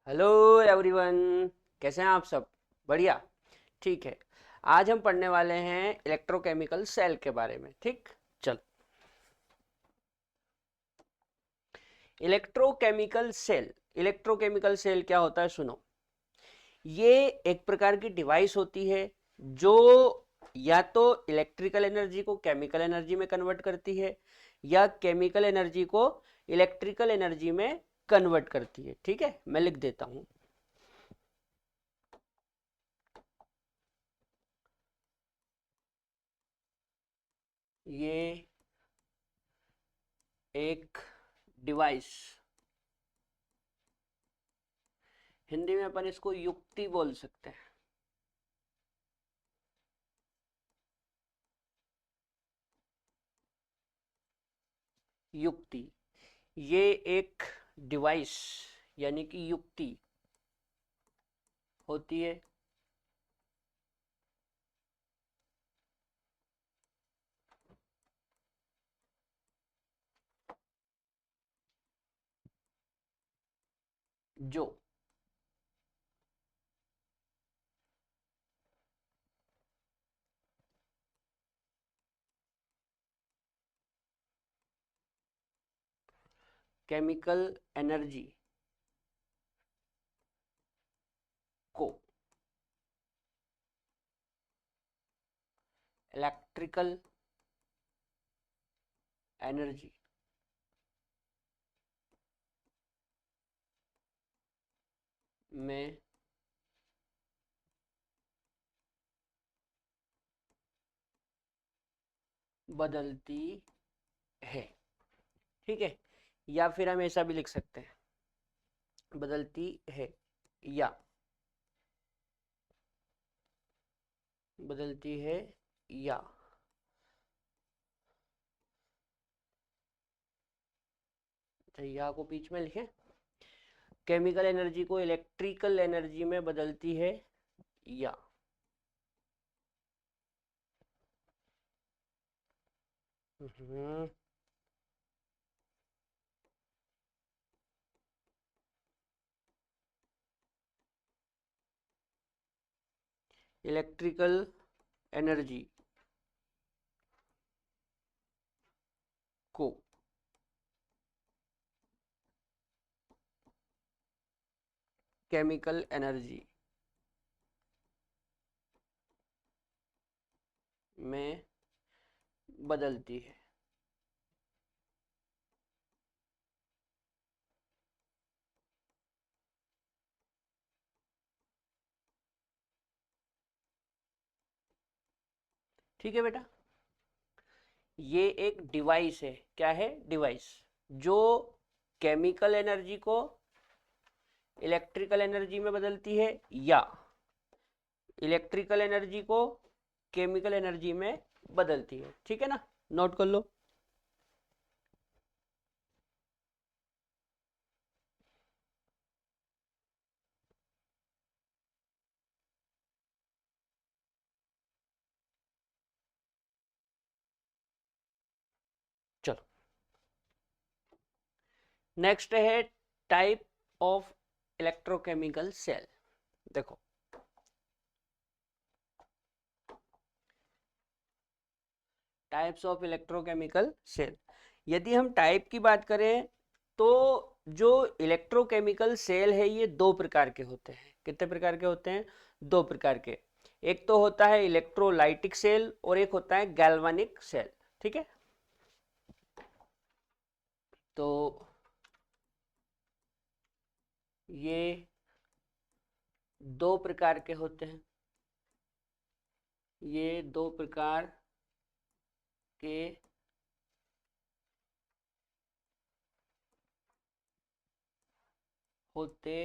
Hello everyone. कैसे हैं आप सब? बढ़िया। ठीक है। आज हम पढ़ने वाले हैं इलेक्ट्रोकेमिकल सेल के बारे में। ठीक। चल। इलेक्ट्रोकेमिकल सेल क्या होता है सुनो। ये एक प्रकार की डिवाइस होती है जो या तो इलेक्ट्रिकल एनर्जी को केमिकल एनर्जी में कन्वर्ट करती है या केमिकल एनर्जी को इलेक्ट्रिकल एनर्जी में कन्वर्ट करती है। ठीक है, मैं लिख देता हूं। ये एक डिवाइस, हिंदी में अपन इसको युक्ति बोल सकते हैं। युक्ति, ये एक डिवाइस यानी कि युक्ति होती है जो केमिकल एनर्जी को इलेक्ट्रिकल एनर्जी में बदलती है। ठीक है, या फिर हम ऐसा भी लिख सकते हैं, बदलती है या बदलती है या अच्छा, या को बीच में लिखें। केमिकल एनर्जी को इलेक्ट्रिकल एनर्जी में बदलती है या इलेक्ट्रिकल एनर्जी को केमिकल एनर्जी में बदलती है। ठीक है बेटा, ये एक डिवाइस है। क्या है? डिवाइस जो केमिकल एनर्जी को इलेक्ट्रिकल एनर्जी में बदलती है या इलेक्ट्रिकल एनर्जी को केमिकल एनर्जी में बदलती है। ठीक है ना, नोट कर लो। चलो, नेक्स्ट है टाइप ऑफ इलेक्ट्रोकेमिकल सेल। देखो, टाइप्स ऑफ इलेक्ट्रोकेमिकल सेल। यदि हम टाइप की बात करें तो जो इलेक्ट्रोकेमिकल सेल है ये दो प्रकार के होते हैं। कितने प्रकार के होते हैं? दो प्रकार के। एक तो होता है इलेक्ट्रोलाइटिक सेल और एक होता है गैल्वानिक सेल। ठीक है, तो ये दो प्रकार के होते हैं। ये दो प्रकार के होते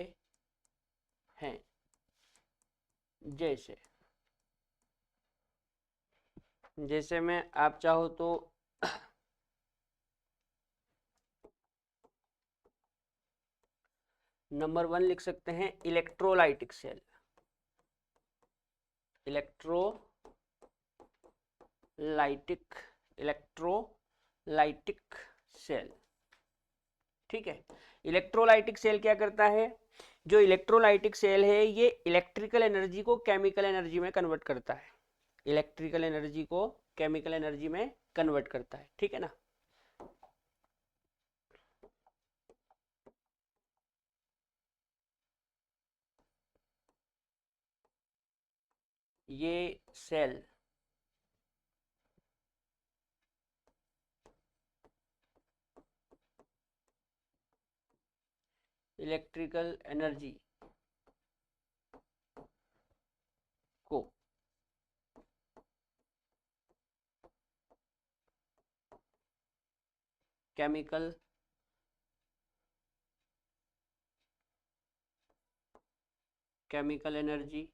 हैं। जैसे जैसे मैं आप चाहो तो नंबर वन लिख सकते हैं, electrolytic cell. Electrolytic electrolytic cell. ठीक है, इलेक्ट्रोलाइटिक सेल क्या करता है? जो इलेक्ट्रोलाइटिक सेल है ये इलेक्ट्रिकल एनर्जी को केमिकल एनर्जी में कन्वर्ट करता है, इलेक्ट्रिकल एनर्जी को केमिकल एनर्जी में कन्वर्ट करता है, ठीक है ना। ये सेल इलेक्ट्रिकल एनर्जी को केमिकल केमिकल एनर्जी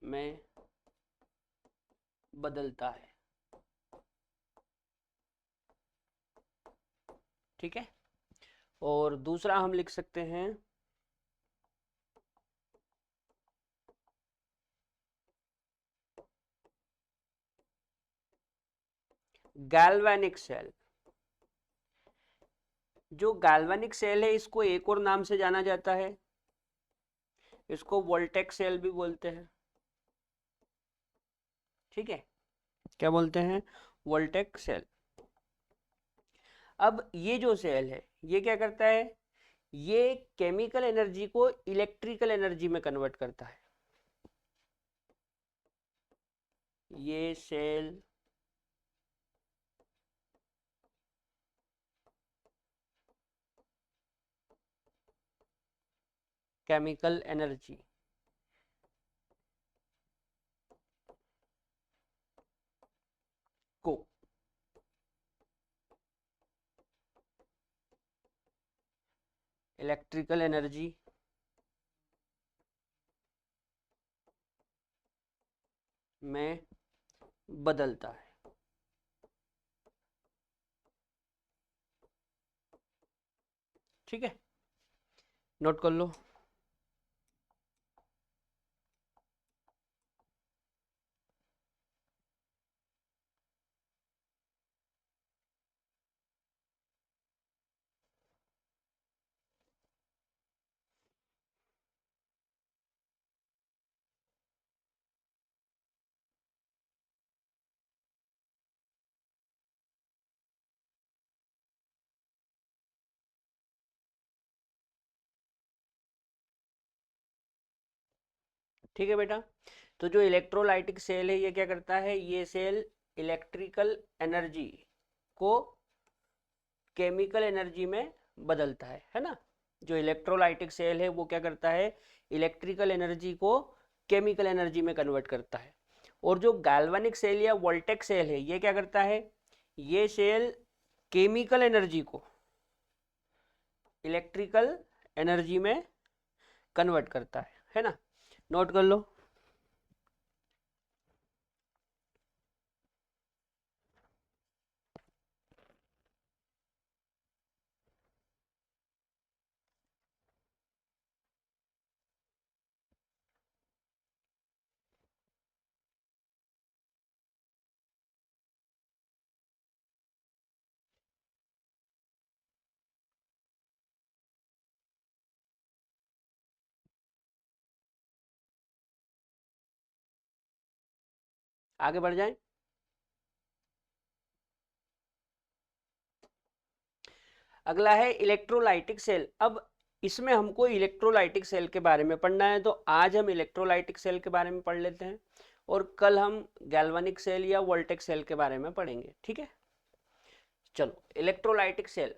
में बदलता है, ठीक है। और दूसरा हम लिख सकते हैं गैल्वेनिक सेल। जो गैल्वेनिक सेल है इसको एक और नाम से जाना जाता है, इसको वोल्टेक सेल भी बोलते हैं, ठीक है। क्या बोलते हैं? वोल्टेक सेल। अब ये जो सेल है ये क्या करता है, ये केमिकल एनर्जी को इलेक्ट्रिकल एनर्जी में कन्वर्ट करता है। ये सेल केमिकल एनर्जी को इलेक्ट्रिकल एनर्जी में बदलता है, ठीक है। नोट कर लो। ठीक है बेटा, तो जो इलेक्ट्रोलाइटिक सेल है ये क्या करता है, ये सेल इलेक्ट्रिकल एनर्जी को केमिकल एनर्जी में बदलता है ना। जो इलेक्ट्रोलाइटिक सेल है वो क्या करता है, इलेक्ट्रिकल एनर्जी को केमिकल एनर्जी में कन्वर्ट करता है। और जो गैल्वेनिक सेल या वोल्टेक सेल है ये क्या करता है, ये सेल केमिकल एनर्जी को इलेक्ट्रिकल एनर्जी में कन्वर्ट करता है ना। नोट कर लो। आगे बढ़ जाएं। अगला है इलेक्ट्रोलाइटिक सेल। अब इसमें हमको इलेक्ट्रोलाइटिक सेल के बारे में पढ़ना है, तो आज हम इलेक्ट्रोलाइटिक सेल के बारे में पढ़ लेते हैं और कल हम गैल्वेनिक सेल या वोल्टेक सेल के बारे में पढ़ेंगे, ठीक है। चलो, इलेक्ट्रोलाइटिक सेल।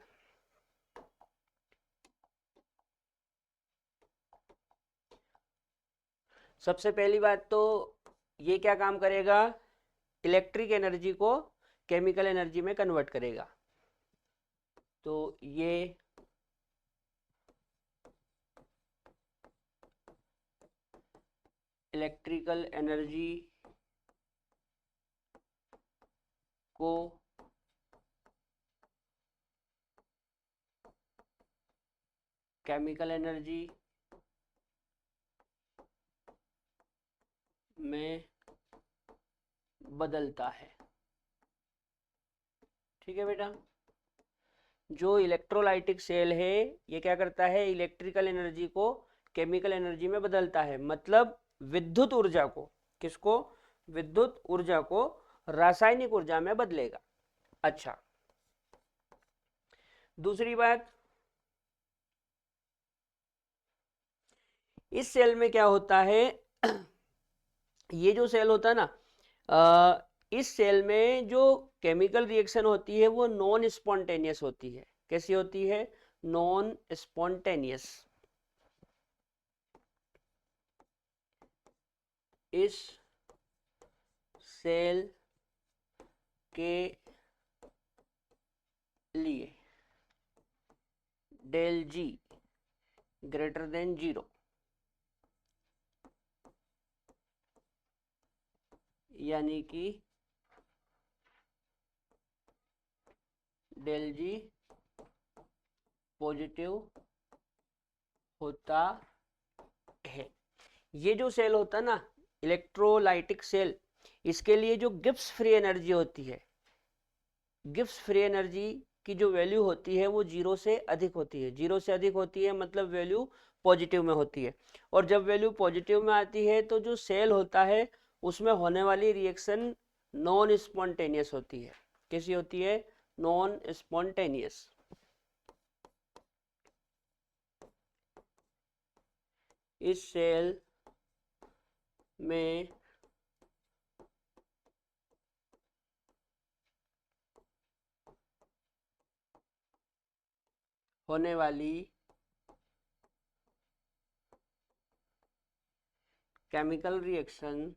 सबसे पहली बात तो ये क्या काम करेगा, इलेक्ट्रिक एनर्जी को केमिकल एनर्जी में कन्वर्ट करेगा। तो ये इलेक्ट्रिकल एनर्जी को केमिकल एनर्जी में बदलता है, ठीक है बेटा। जो इलेक्ट्रोलाइटिक सेल है ये क्या करता है, इलेक्ट्रिकल एनर्जी को केमिकल एनर्जी में बदलता है, मतलब विद्युत ऊर्जा को, किसको, विद्युत ऊर्जा को रासायनिक ऊर्जा में बदलेगा। अच्छा, दूसरी बात, इस सेल में क्या होता है, ये जो सेल होता है ना, इस सेल में जो केमिकल रिएक्शन होती है वो नॉन स्पॉन्टेनियस होती है। कैसी होती है, नॉन स्पॉन्टेनियस। इस सेल के लिए डेल जी ग्रेटर देन 0, यानी कि डेल जी पॉजिटिव होता है। ये जो सेल होता है ना, इलेक्ट्रोलाइटिक सेल, इसके लिए जो गिब्स फ्री एनर्जी होती है, गिब्स फ्री एनर्जी की जो वैल्यू होती है वो 0 से अधिक होती है। 0 से अधिक होती है मतलब वैल्यू पॉजिटिव में होती है। और जब वैल्यू पॉजिटिव में आती है तो जो सेल होता है उसमें होने वाली रिएक्शन नॉन स्पॉन्टेनियस होती है। कैसी होती है, नॉन स्पॉन्टेनियस। इस सेल में होने वाली केमिकल रिएक्शन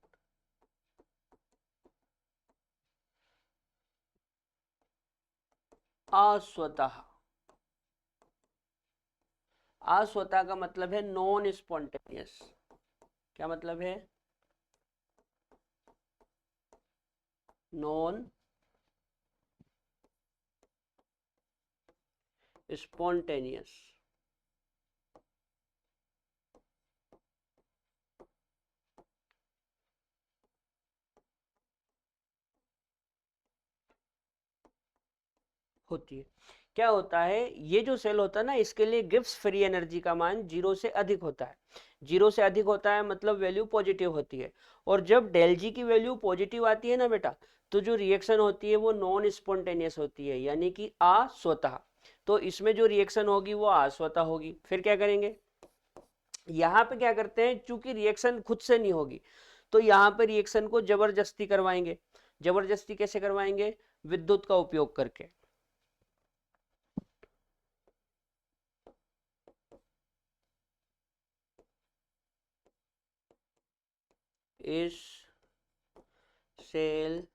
अस्वतः, अस्वतः का मतलब है नॉन स्पॉन्टेनियस। क्या मतलब है, नॉन स्पॉन्टेनियस। होती है। क्या होता है, ये जो सेल होता है ना, इसके लिए गिब्स फ्री एनर्जी का मान 0 से अधिक होता है। 0 से अधिक होता है मतलब वैल्यू पॉजिटिव होती है। और जब डेल जी की वैल्यू पॉजिटिव आती है ना बेटा, तो जो रिएक्शन होती है वो नॉन स्पॉन्टेनियस होती है, यानी कि अस्वतः। तो इसमें जो रिएक्शन होगी वो अस्वतः होगी। फिर क्या करेंगे, यहाँ पे क्या करते हैं, चूंकि रिएक्शन खुद से नहीं होगी तो यहाँ पे रिएक्शन को जबरदस्ती करवाएंगे। जबरदस्ती कैसे करवाएंगे, विद्युत का उपयोग करके। इस सेल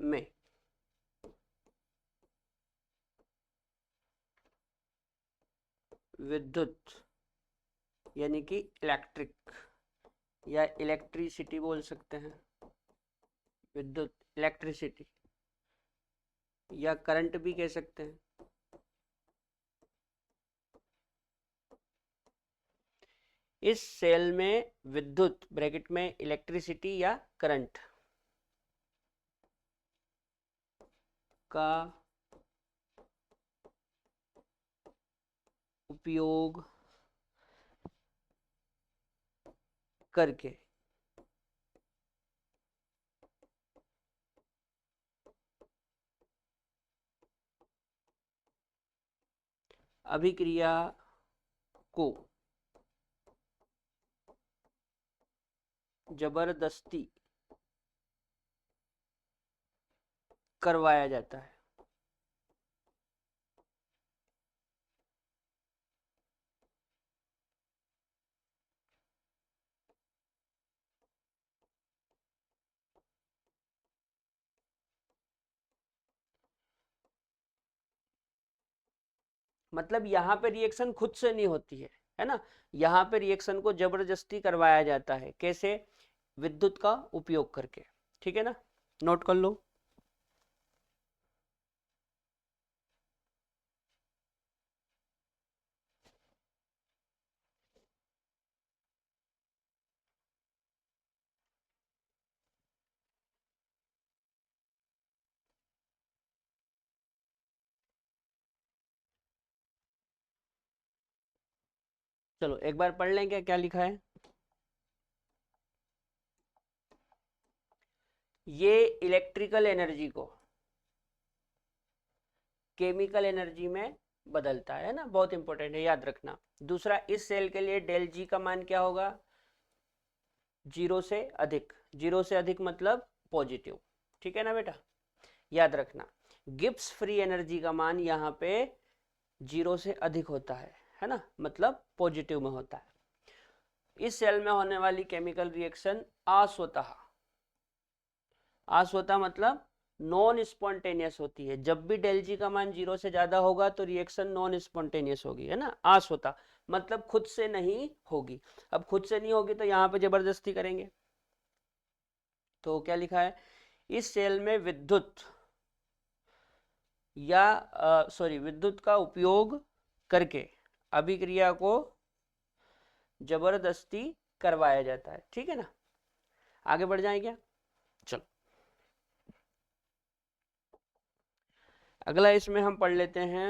में विद्युत यानी कि इलेक्ट्रिक या इलेक्ट्रिसिटी बोल सकते हैं, विद्युत इलेक्ट्रिसिटी या करंट भी कह सकते हैं। इस सेल में विद्युत ब्रैकेट में इलेक्ट्रिसिटी या करंट का उपयोग करके अभिक्रिया को जबरदस्ती करवाया जाता है। मतलब यहाँ पे रिएक्शन खुद से नहीं होती है ना, यहाँ पे रिएक्शन को जबरदस्ती करवाया जाता है। कैसे, विद्युत का उपयोग करके। ठीक है ना, नोट कर लो। चलो एक बार पढ़ लें, क्या क्या लिखा है। ये इलेक्ट्रिकल एनर्जी को केमिकल एनर्जी में बदलता है ना, बहुत इंपॉर्टेंट है, याद रखना। दूसरा, इस सेल के लिए डेल जी का मान क्या होगा, 0 से अधिक। 0 से अधिक मतलब पॉजिटिव, ठीक है ना बेटा, याद रखना। गिब्स फ्री एनर्जी का मान यहाँ पे 0 से अधिक होता है ना, मतलब पॉजिटिव में होता है। इस सेल में होने वाली केमिकल रिएक्शन अस्वतः, अस्वतः मतलब नॉन स्पॉन्टेनियस होती है। जब भी डेल जी का मान 0 से ज्यादा होगा तो रिएक्शन नॉन स्पॉन्टेनियस होगी, है ना, अस्वतः मतलब खुद से नहीं होगी। अब खुद से नहीं होगी तो यहाँ पे जबरदस्ती करेंगे। तो क्या लिखा है, इस सेल में विद्युत या सॉरी विद्युत का उपयोग करके अभिक्रिया को जबरदस्ती करवाया जाता है, ठीक है ना। आगे बढ़ जाए क्या, चलो अगला इसमें हम पढ़ लेते हैं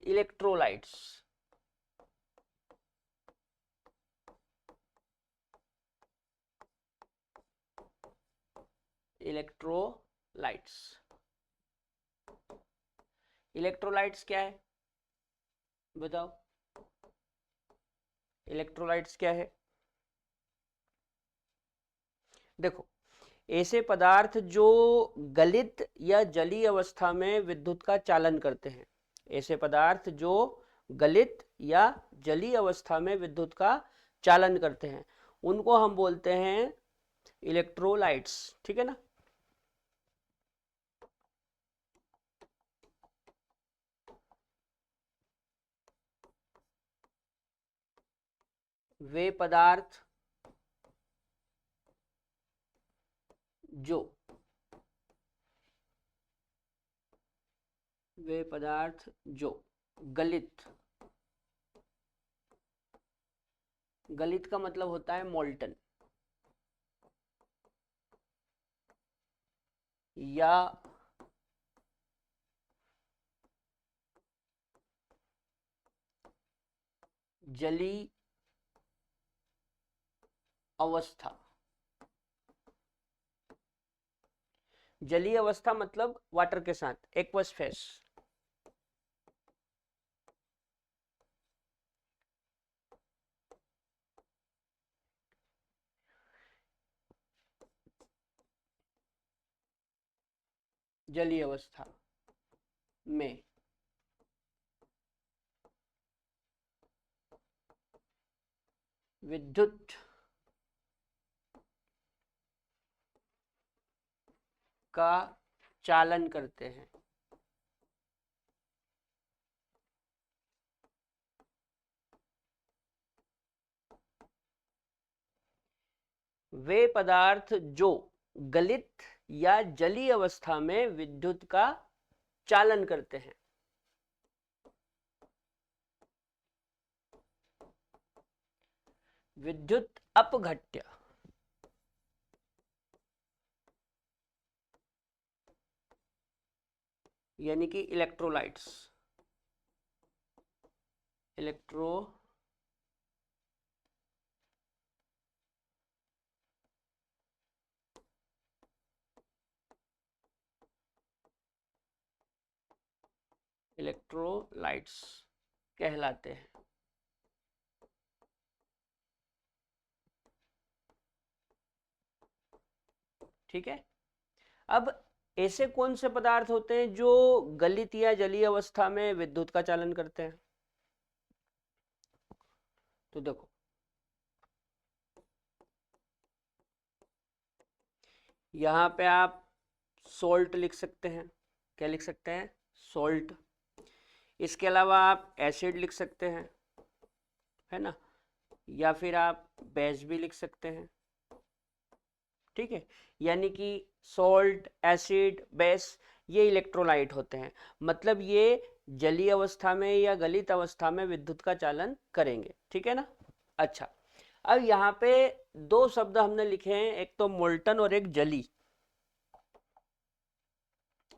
इलेक्ट्रोलाइट्स। इलेक्ट्रोलाइट्स, इलेक्ट्रोलाइट्स क्या है बताओ, इलेक्ट्रोलाइट्स क्या है। देखो, ऐसे पदार्थ जो गलित या जलीय अवस्था में विद्युत का चालन करते हैं, ऐसे पदार्थ जो गलित या जलीय अवस्था में विद्युत का चालन करते हैं, उनको हम बोलते हैं इलेक्ट्रोलाइट्स, ठीक है ना। वे पदार्थ जो वे पदार्थ जो गलित, गलित का मतलब होता है मोल्टन, या जली अवस्था। जलीय अवस्था मतलब वाटर के साथ, एक्वस फेस। जलीय अवस्था में विद्युत का चालन करते हैं। वे पदार्थ जो गलित या जलीय अवस्था में विद्युत का चालन करते हैं। विद्युत अपघट्य, यानी कि इलेक्ट्रोलाइट्स, इलेक्ट्रो इलेक्ट्रोलाइट्स कहलाते हैं। ठीक है, अब ऐसे कौन से पदार्थ होते हैं जो गलित या जलीय अवस्था में विद्युत का चालन करते हैं। तो देखो, यहाँ पे आप सोल्ट लिख सकते हैं, क्या लिख सकते हैं, सोल्ट। इसके अलावा आप एसिड लिख सकते हैं, है ना, या फिर आप बेस भी लिख सकते हैं, ठीक है। यानी कि सॉल्ट, एसिड, बेस, ये इलेक्ट्रोलाइट होते हैं, मतलब ये जलीय अवस्था में या गलित अवस्था में विद्युत का चालन करेंगे, ठीक है ना। अच्छा, अब यहाँ पे दो शब्द हमने लिखे हैं, एक तो मोल्टन और एक जली।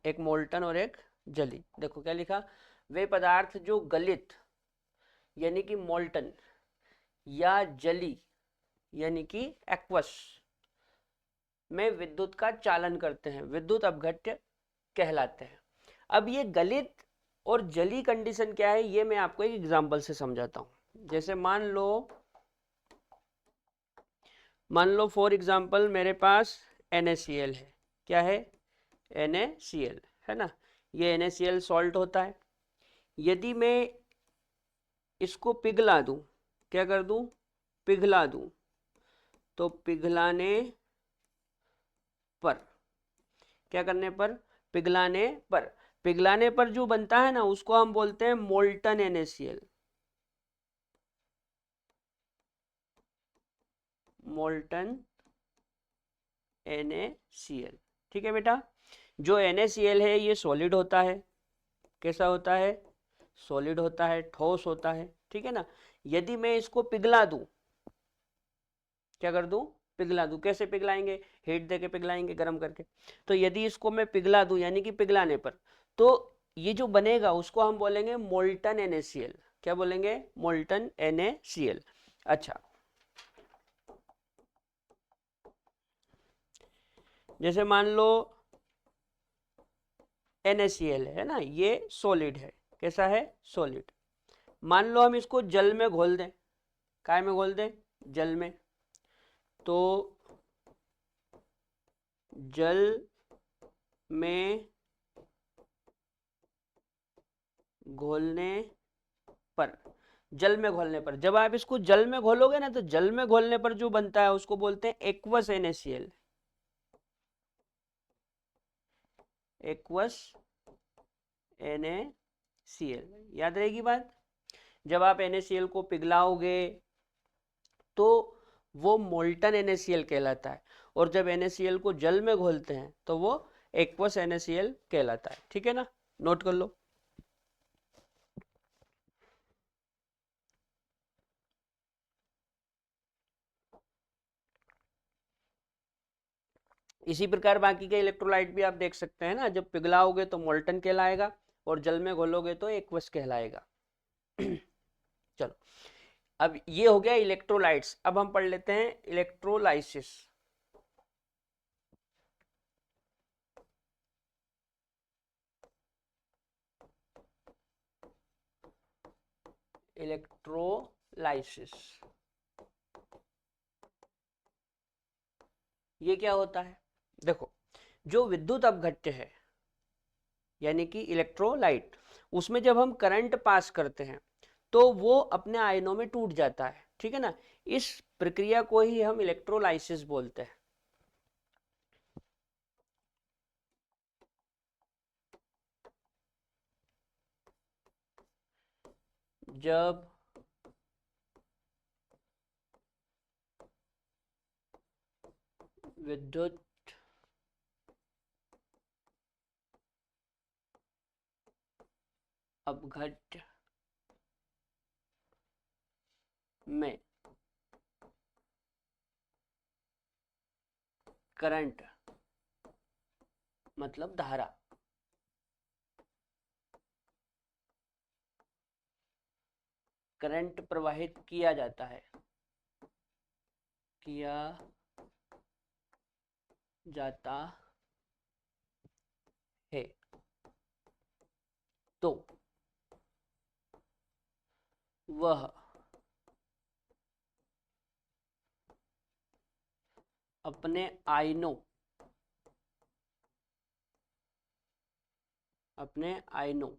एक मोल्टन और एक जली। देखो क्या लिखा, वे पदार्थ जो गलित यानी कि मोल्टन या जली यानी कि एक्वस में विद्युत का चालन करते हैं, विद्युत अपघट्य कहलाते हैं। अब ये गलित और जली कंडीशन क्या है, ये मैं आपको एक एग्जांपल से समझाता हूं। जैसे मान लो फॉर एग्जांपल मेरे पास NaCl है। क्या है? NaCl है ना। ये NaCl सॉल्ट होता है। यदि मैं इसको पिघला दूं, क्या कर दूं? पिघला दूं, तो पिघलाने पर, क्या करने पर? पिघलाने पर, पिघलाने पर जो बनता है ना उसको हम बोलते हैं मोल्टन NaCl। मोल्टन NaCl, ठीक है बेटा। जो NaCl है ये सॉलिड होता है। कैसा होता है? सॉलिड होता है, ठोस होता है, ठीक है ना। यदि मैं इसको पिघला दूं, क्या कर दूं? पिघला दूं। कैसे पिघलाएंगे? हीट देके पिघलाएंगे, गर्म करके। तो यदि इसको मैं पिघला दूं यानी कि पिघलाने पर, तो ये जो बनेगा उसको हम बोलेंगे मोल्टन NaCl। क्या बोलेंगे? Molten NaCl। अच्छा, जैसे मान लो NaCl है ना, ये सॉलिड है। कैसा है? सॉलिड। मान लो हम इसको जल में घोल दें। काय में घोल दें? जल में। तो जल में घोलने पर, जल में घोलने पर, जब आप इसको जल में घोलोगे ना, तो जल में घोलने पर जो बनता है उसको बोलते हैं एक्वस NaCl। एक्वस NaCl, याद रहेगी बात। जब आप NaCl को पिघलाओगे तो वो मोल्टन NaCl कहलाता है, और जब NaCl को जल में घोलते हैं तो वो एक्वस NaCl कहलाता है। ठीक है ना, नोट कर लो। इसी प्रकार बाकी के इलेक्ट्रोलाइट भी आप देख सकते हैं ना, जब पिघलाओगे तो मोल्टन कहलाएगा और जल में घोलोगे तो एक्वस कहलाएगा। चलो, अब ये हो गया इलेक्ट्रोलाइट्स। अब हम पढ़ लेते हैं इलेक्ट्रोलाइसिस। इलेक्ट्रोलाइसिस ये क्या होता है? देखो, जो विद्युत अपघट्य है यानी कि इलेक्ट्रोलाइट, उसमें जब हम करंट पास करते हैं तो वो अपने आयनों में टूट जाता है। ठीक है ना, इस प्रक्रिया को ही हम इलेक्ट्रोलाइसिस बोलते हैं। जब विद्युत अपघट्य में करंट मतलब धारा, करंट प्रवाहित किया जाता है, किया जाता है, तो वह अपने आयनों, अपने आयनों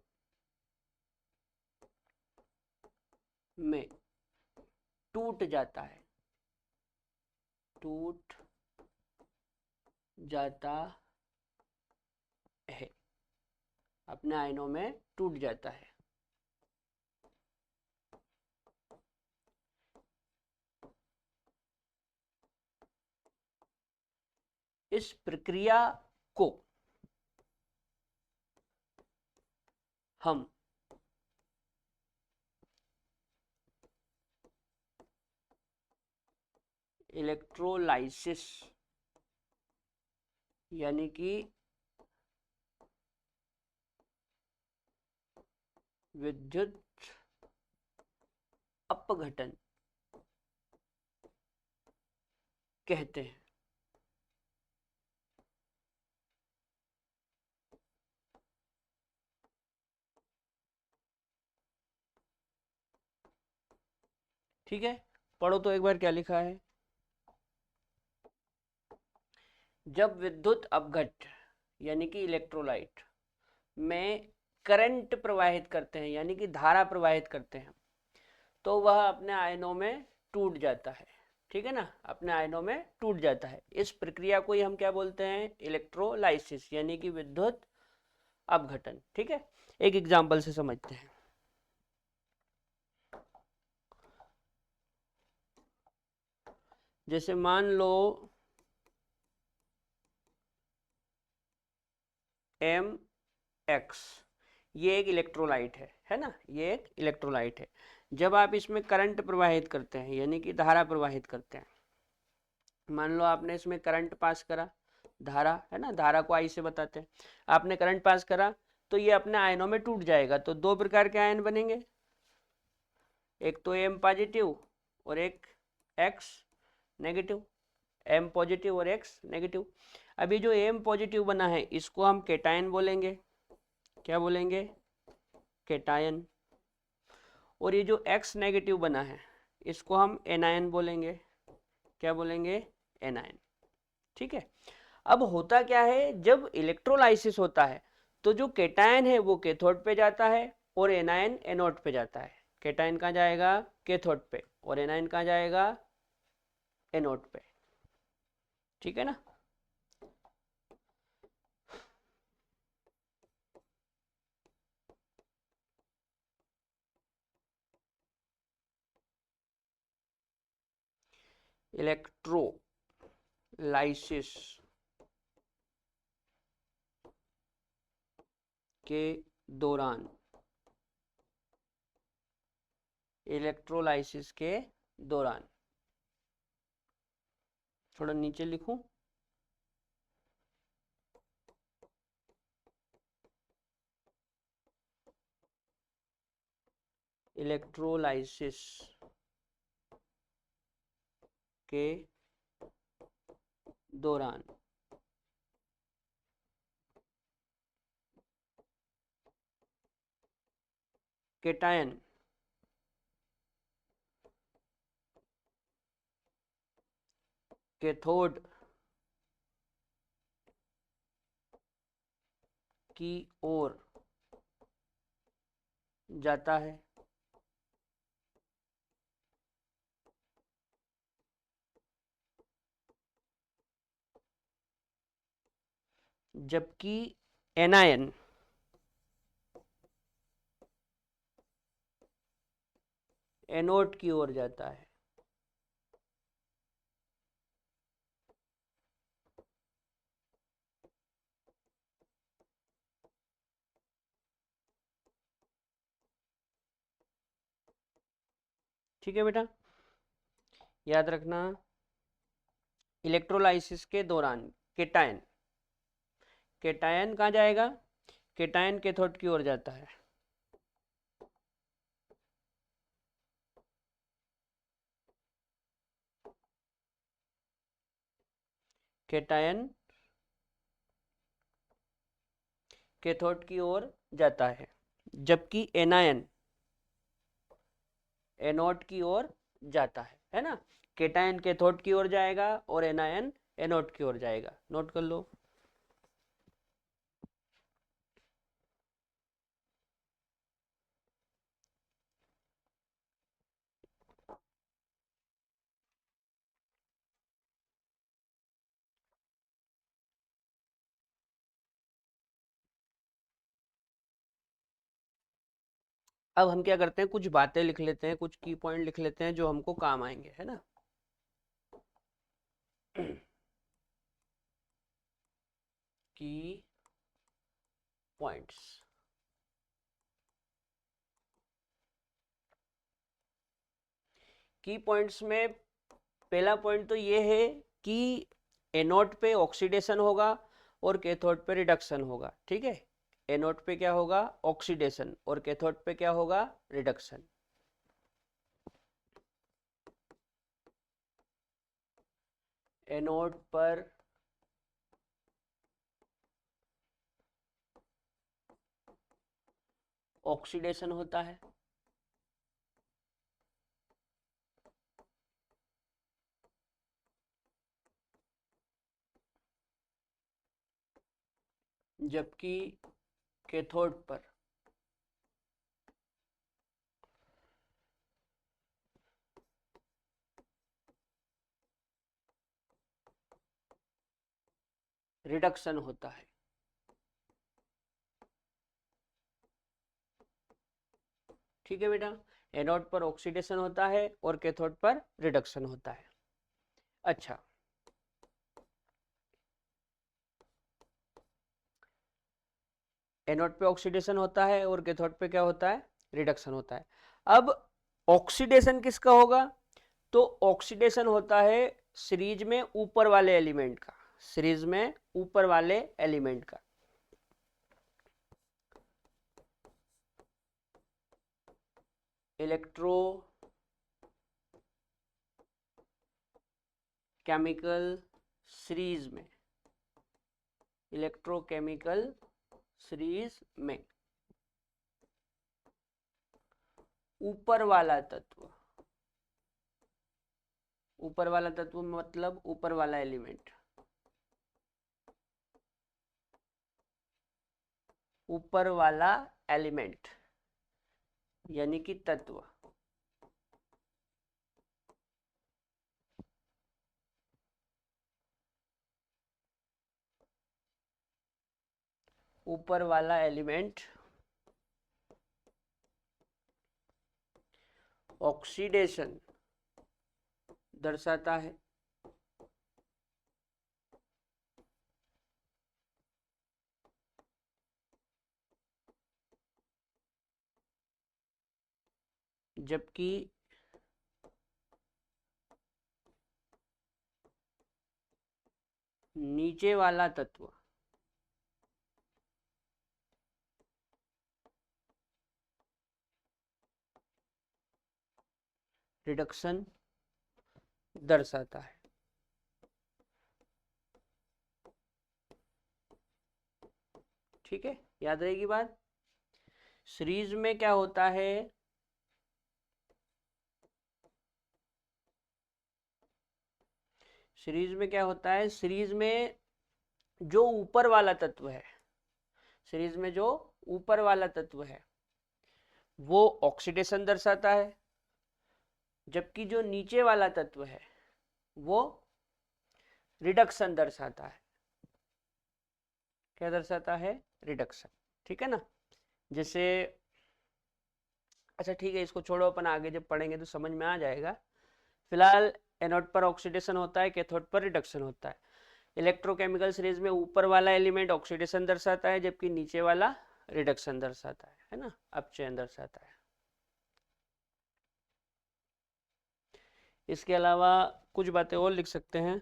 में टूट जाता है, टूट जाता है, अपने आयनों में टूट जाता है। इस प्रक्रिया को हम इलेक्ट्रोलाइसिस यानी कि विद्युत अपघटन कहते हैं। ठीक है, पढ़ो तो एक बार क्या लिखा है। जब विद्युत अपघट यानी कि इलेक्ट्रोलाइट में करंट प्रवाहित करते हैं यानी कि धारा प्रवाहित करते हैं तो वह अपने आयनों में टूट जाता है। ठीक है ना, अपने आयनों में टूट जाता है। इस प्रक्रिया को ही हम क्या बोलते हैं, इलेक्ट्रोलाइसिस यानी कि विद्युत अपघटन। ठीक है, एक एग्जांपल से समझते हैं। जैसे मान लो MX, ये एक इलेक्ट्रोलाइट है ना, ये एक इलेक्ट्रोलाइट है। जब आप इसमें करंट प्रवाहित करते हैं यानी कि धारा प्रवाहित करते हैं, मान लो आपने इसमें करंट पास करा, धारा है ना, धारा को आई से बताते हैं। आपने करंट पास करा तो ये अपने आयनों में टूट जाएगा। तो दो प्रकार के आयन बनेंगे, एक तो M पॉजिटिव और एक X नेगेटिव, M पॉजिटिव और X नेगेटिव। अभी जो M पॉजिटिव बना है इसको हम केटायन बोलेंगे। क्या बोलेंगे, केटायन। और ये जो X नेगेटिव बना है इसको हम एनायन बोलेंगे। क्या बोलेंगे, एनायन। ठीक है, अब होता क्या है, जब इलेक्ट्रोलाइसिस होता है तो जो केटायन है वो कैथोड पे जाता है और एनायन एनोड पे जाता है। केटायन कहाँ जाएगा, कैथोड पे, और एनायन कहाँ जाएगा, एनोड पे। ठीक है ना। इलेक्ट्रोलाइसिस के दौरान, इलेक्ट्रोलाइसिस के दौरान, थोड़ा नीचे लिखूं, इलेक्ट्रोलाइसिस के दौरान केटायन कैथोड की ओर जाता है, जबकि एनायन एनोड की ओर जाता है। ठीक है बेटा, याद रखना, इलेक्ट्रोलाइसिस के दौरान केटायन, केटायन कहाँ जाएगा, केटायन कैथोड की ओर जाता है। केटायन कैथोड की ओर जाता है, जबकि एनायन एनोड की ओर जाता है ना। केटायन कैथोड की ओर जाएगा और एनायन एनोड की ओर जाएगा। नोट कर लो। अब हम क्या करते हैं, कुछ बातें लिख लेते हैं, कुछ की पॉइंट लिख लेते हैं जो हमको काम आएंगे, है ना। की पॉइंट्स, की पॉइंट्स में पहला पॉइंट तो ये है कि एनोड पे ऑक्सीडेशन होगा और कैथोड पे रिडक्शन होगा। ठीक है, एनोड पे क्या होगा, ऑक्सीडेशन, और कैथोड पे क्या होगा, रिडक्शन। एनोड पर ऑक्सीडेशन होता है, जबकि कैथोड पर रिडक्शन होता है। ठीक है बेटा, एनोड पर ऑक्सीडेशन होता है और कैथोड पर रिडक्शन होता है। अच्छा, एनोड पे ऑक्सीडेशन होता है और कैथोड पे क्या होता है, रिडक्शन होता है। अब ऑक्सीडेशन किसका होगा, तो ऑक्सीडेशन होता है सीरीज में ऊपर वाले एलिमेंट का, सीरीज में ऊपर वाले एलिमेंट का। इलेक्ट्रो केमिकल सीरीज में, इलेक्ट्रोकेमिकल सीरीज में ऊपर वाला तत्व, ऊपर वाला तत्व मतलब ऊपर वाला एलिमेंट, ऊपर वाला एलिमेंट यानी कि तत्व, ऊपर वाला एलिमेंट ऑक्सीडेशन दर्शाता है। जबकि नीचे वाला तत्व रिडक्शन दर्शाता है। ठीक है, याद रहेगी बात। सीरीज में क्या होता है, सीरीज में क्या होता है, सीरीज में जो ऊपर वाला तत्व है, सीरीज में जो ऊपर वाला तत्व है वो ऑक्सीडेशन दर्शाता है, जबकि जो नीचे वाला तत्व है वो रिडक्शन दर्शाता है। क्या दर्शाता है, रिडक्शन। ठीक है ना, जैसे, अच्छा ठीक है, इसको छोड़ो, अपन आगे जब पढ़ेंगे तो समझ में आ जाएगा। फिलहाल एनोड पर ऑक्सीडेशन होता है, कैथोड पर रिडक्शन होता है। इलेक्ट्रोकेमिकल सीरीज में ऊपर वाला एलिमेंट ऑक्सीडेशन दर्शाता है, जबकि नीचे वाला रिडक्शन दर्शाता है ना, अपचयन दर्शाता है। इसके अलावा कुछ बातें और लिख सकते हैं।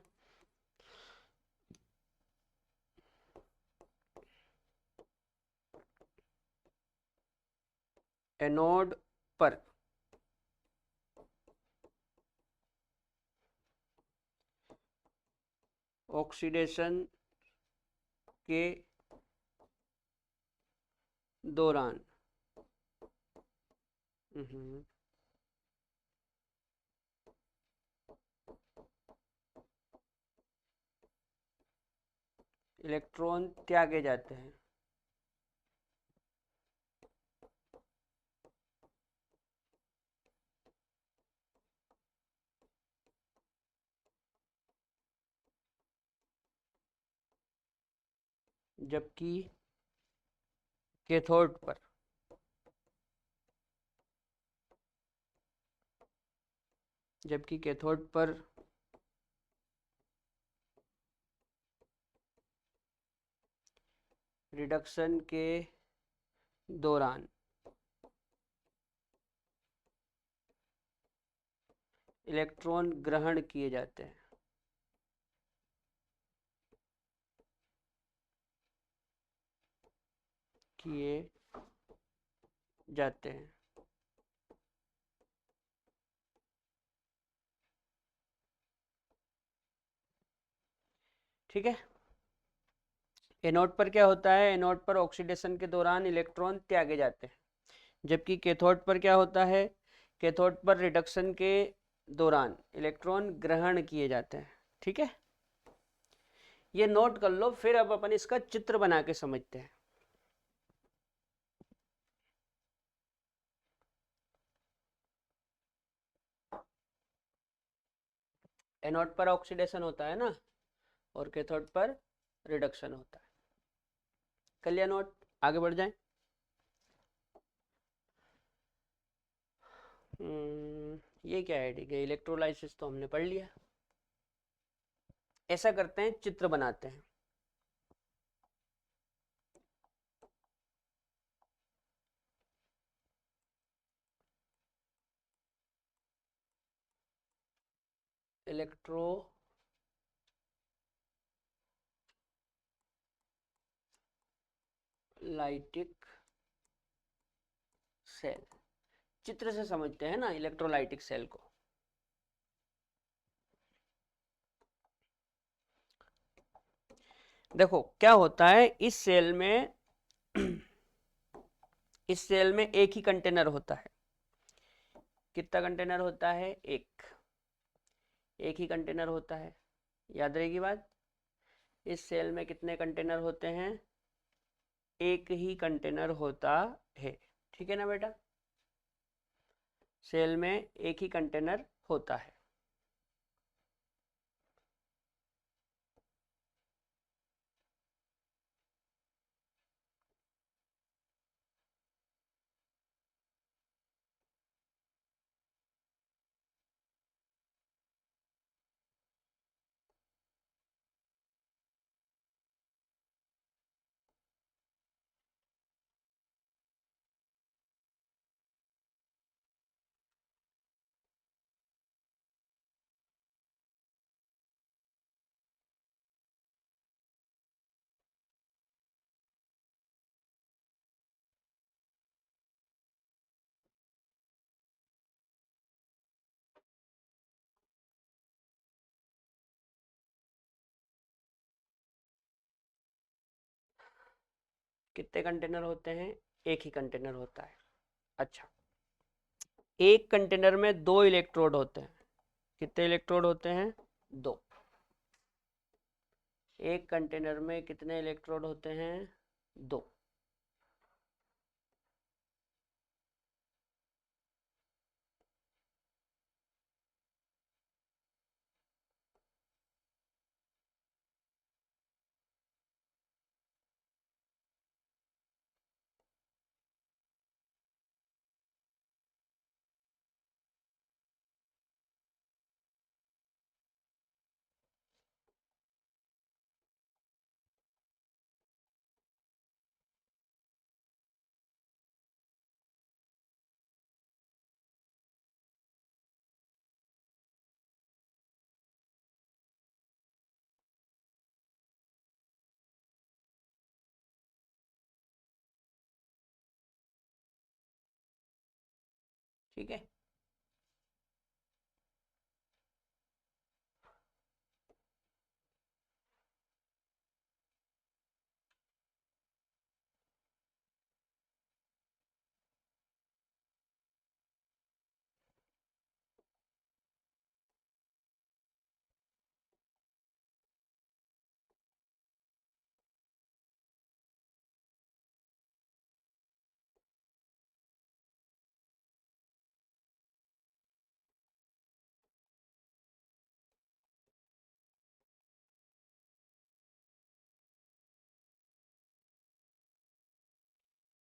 एनोड पर ऑक्सीडेशन के दौरान इलेक्ट्रॉन त्यागे जाते हैं, जबकि कैथोड पर रिडक्शन के दौरान इलेक्ट्रॉन ग्रहण किए जाते हैं। किए जाते हैं। ठीक है। एनोड पर क्या होता है? एनोड पर ऑक्सीडेशन के दौरान इलेक्ट्रॉन त्यागे जाते हैं, जबकि कैथोड पर क्या होता है? कैथोड पर रिडक्शन के दौरान इलेक्ट्रॉन ग्रहण किए जाते हैं। ठीक है, ये नोट कर लो, फिर अब अपन इसका चित्र बना के समझते हैं। एनोड पर ऑक्सीडेशन होता है ना, और कैथोड पर रिडक्शन होता है। कर लिया नोट? आगे बढ़ जाएं। ये क्या है? ठीक है, इलेक्ट्रोलाइसिस तो हमने पढ़ लिया। ऐसा करते हैं, चित्र बनाते हैं। इलेक्ट्रोलाइटिक सेल, चित्र से समझते हैं ना इलेक्ट्रोलाइटिक सेल को। देखो क्या होता है इस सेल में इस सेल में एक ही कंटेनर होता है। कितना कंटेनर होता है? एक ही कंटेनर होता है। याद रहेगी बात? इस सेल में कितने कंटेनर होते हैं? एक ही कंटेनर होता है। ठीक है ना बेटा? सेल में एक ही कंटेनर होता है। कितने कंटेनर होते हैं? एक ही कंटेनर होता है। अच्छा, एक कंटेनर में दो इलेक्ट्रोड होते हैं। कितने इलेक्ट्रोड होते हैं? दो। एक कंटेनर में कितने इलेक्ट्रोड होते हैं? दो। ठीक है,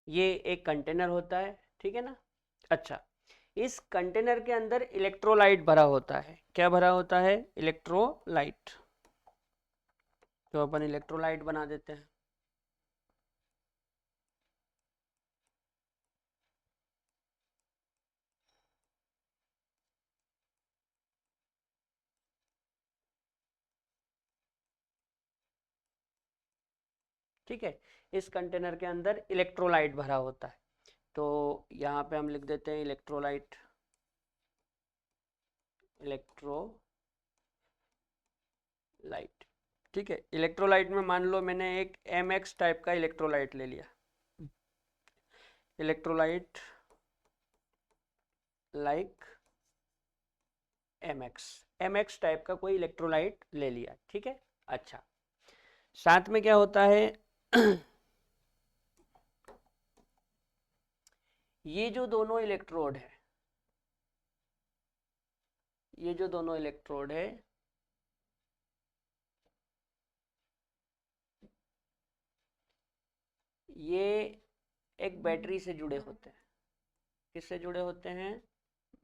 ये एक कंटेनर होता है। ठीक है ना? अच्छा, इस कंटेनर के अंदर इलेक्ट्रोलाइट भरा होता है। क्या भरा होता है? इलेक्ट्रोलाइट। तो अपन इलेक्ट्रोलाइट बना देते हैं। ठीक है, इस कंटेनर के अंदर इलेक्ट्रोलाइट भरा होता है। तो यहाँ पे हम लिख देते हैं इलेक्ट्रोलाइट, इलेक्ट्रोलाइट। ठीक है, इलेक्ट्रोलाइट में मान लो मैंने एक MX टाइप का इलेक्ट्रोलाइट ले लिया, इलेक्ट्रोलाइट लाइक MX टाइप का कोई इलेक्ट्रोलाइट ले लिया। ठीक है, अच्छा, साथ में क्या होता है ये जो दोनों इलेक्ट्रोड है, ये जो दोनों इलेक्ट्रोड है, ये एक बैटरी से जुड़े होते हैं। किससे जुड़े होते हैं?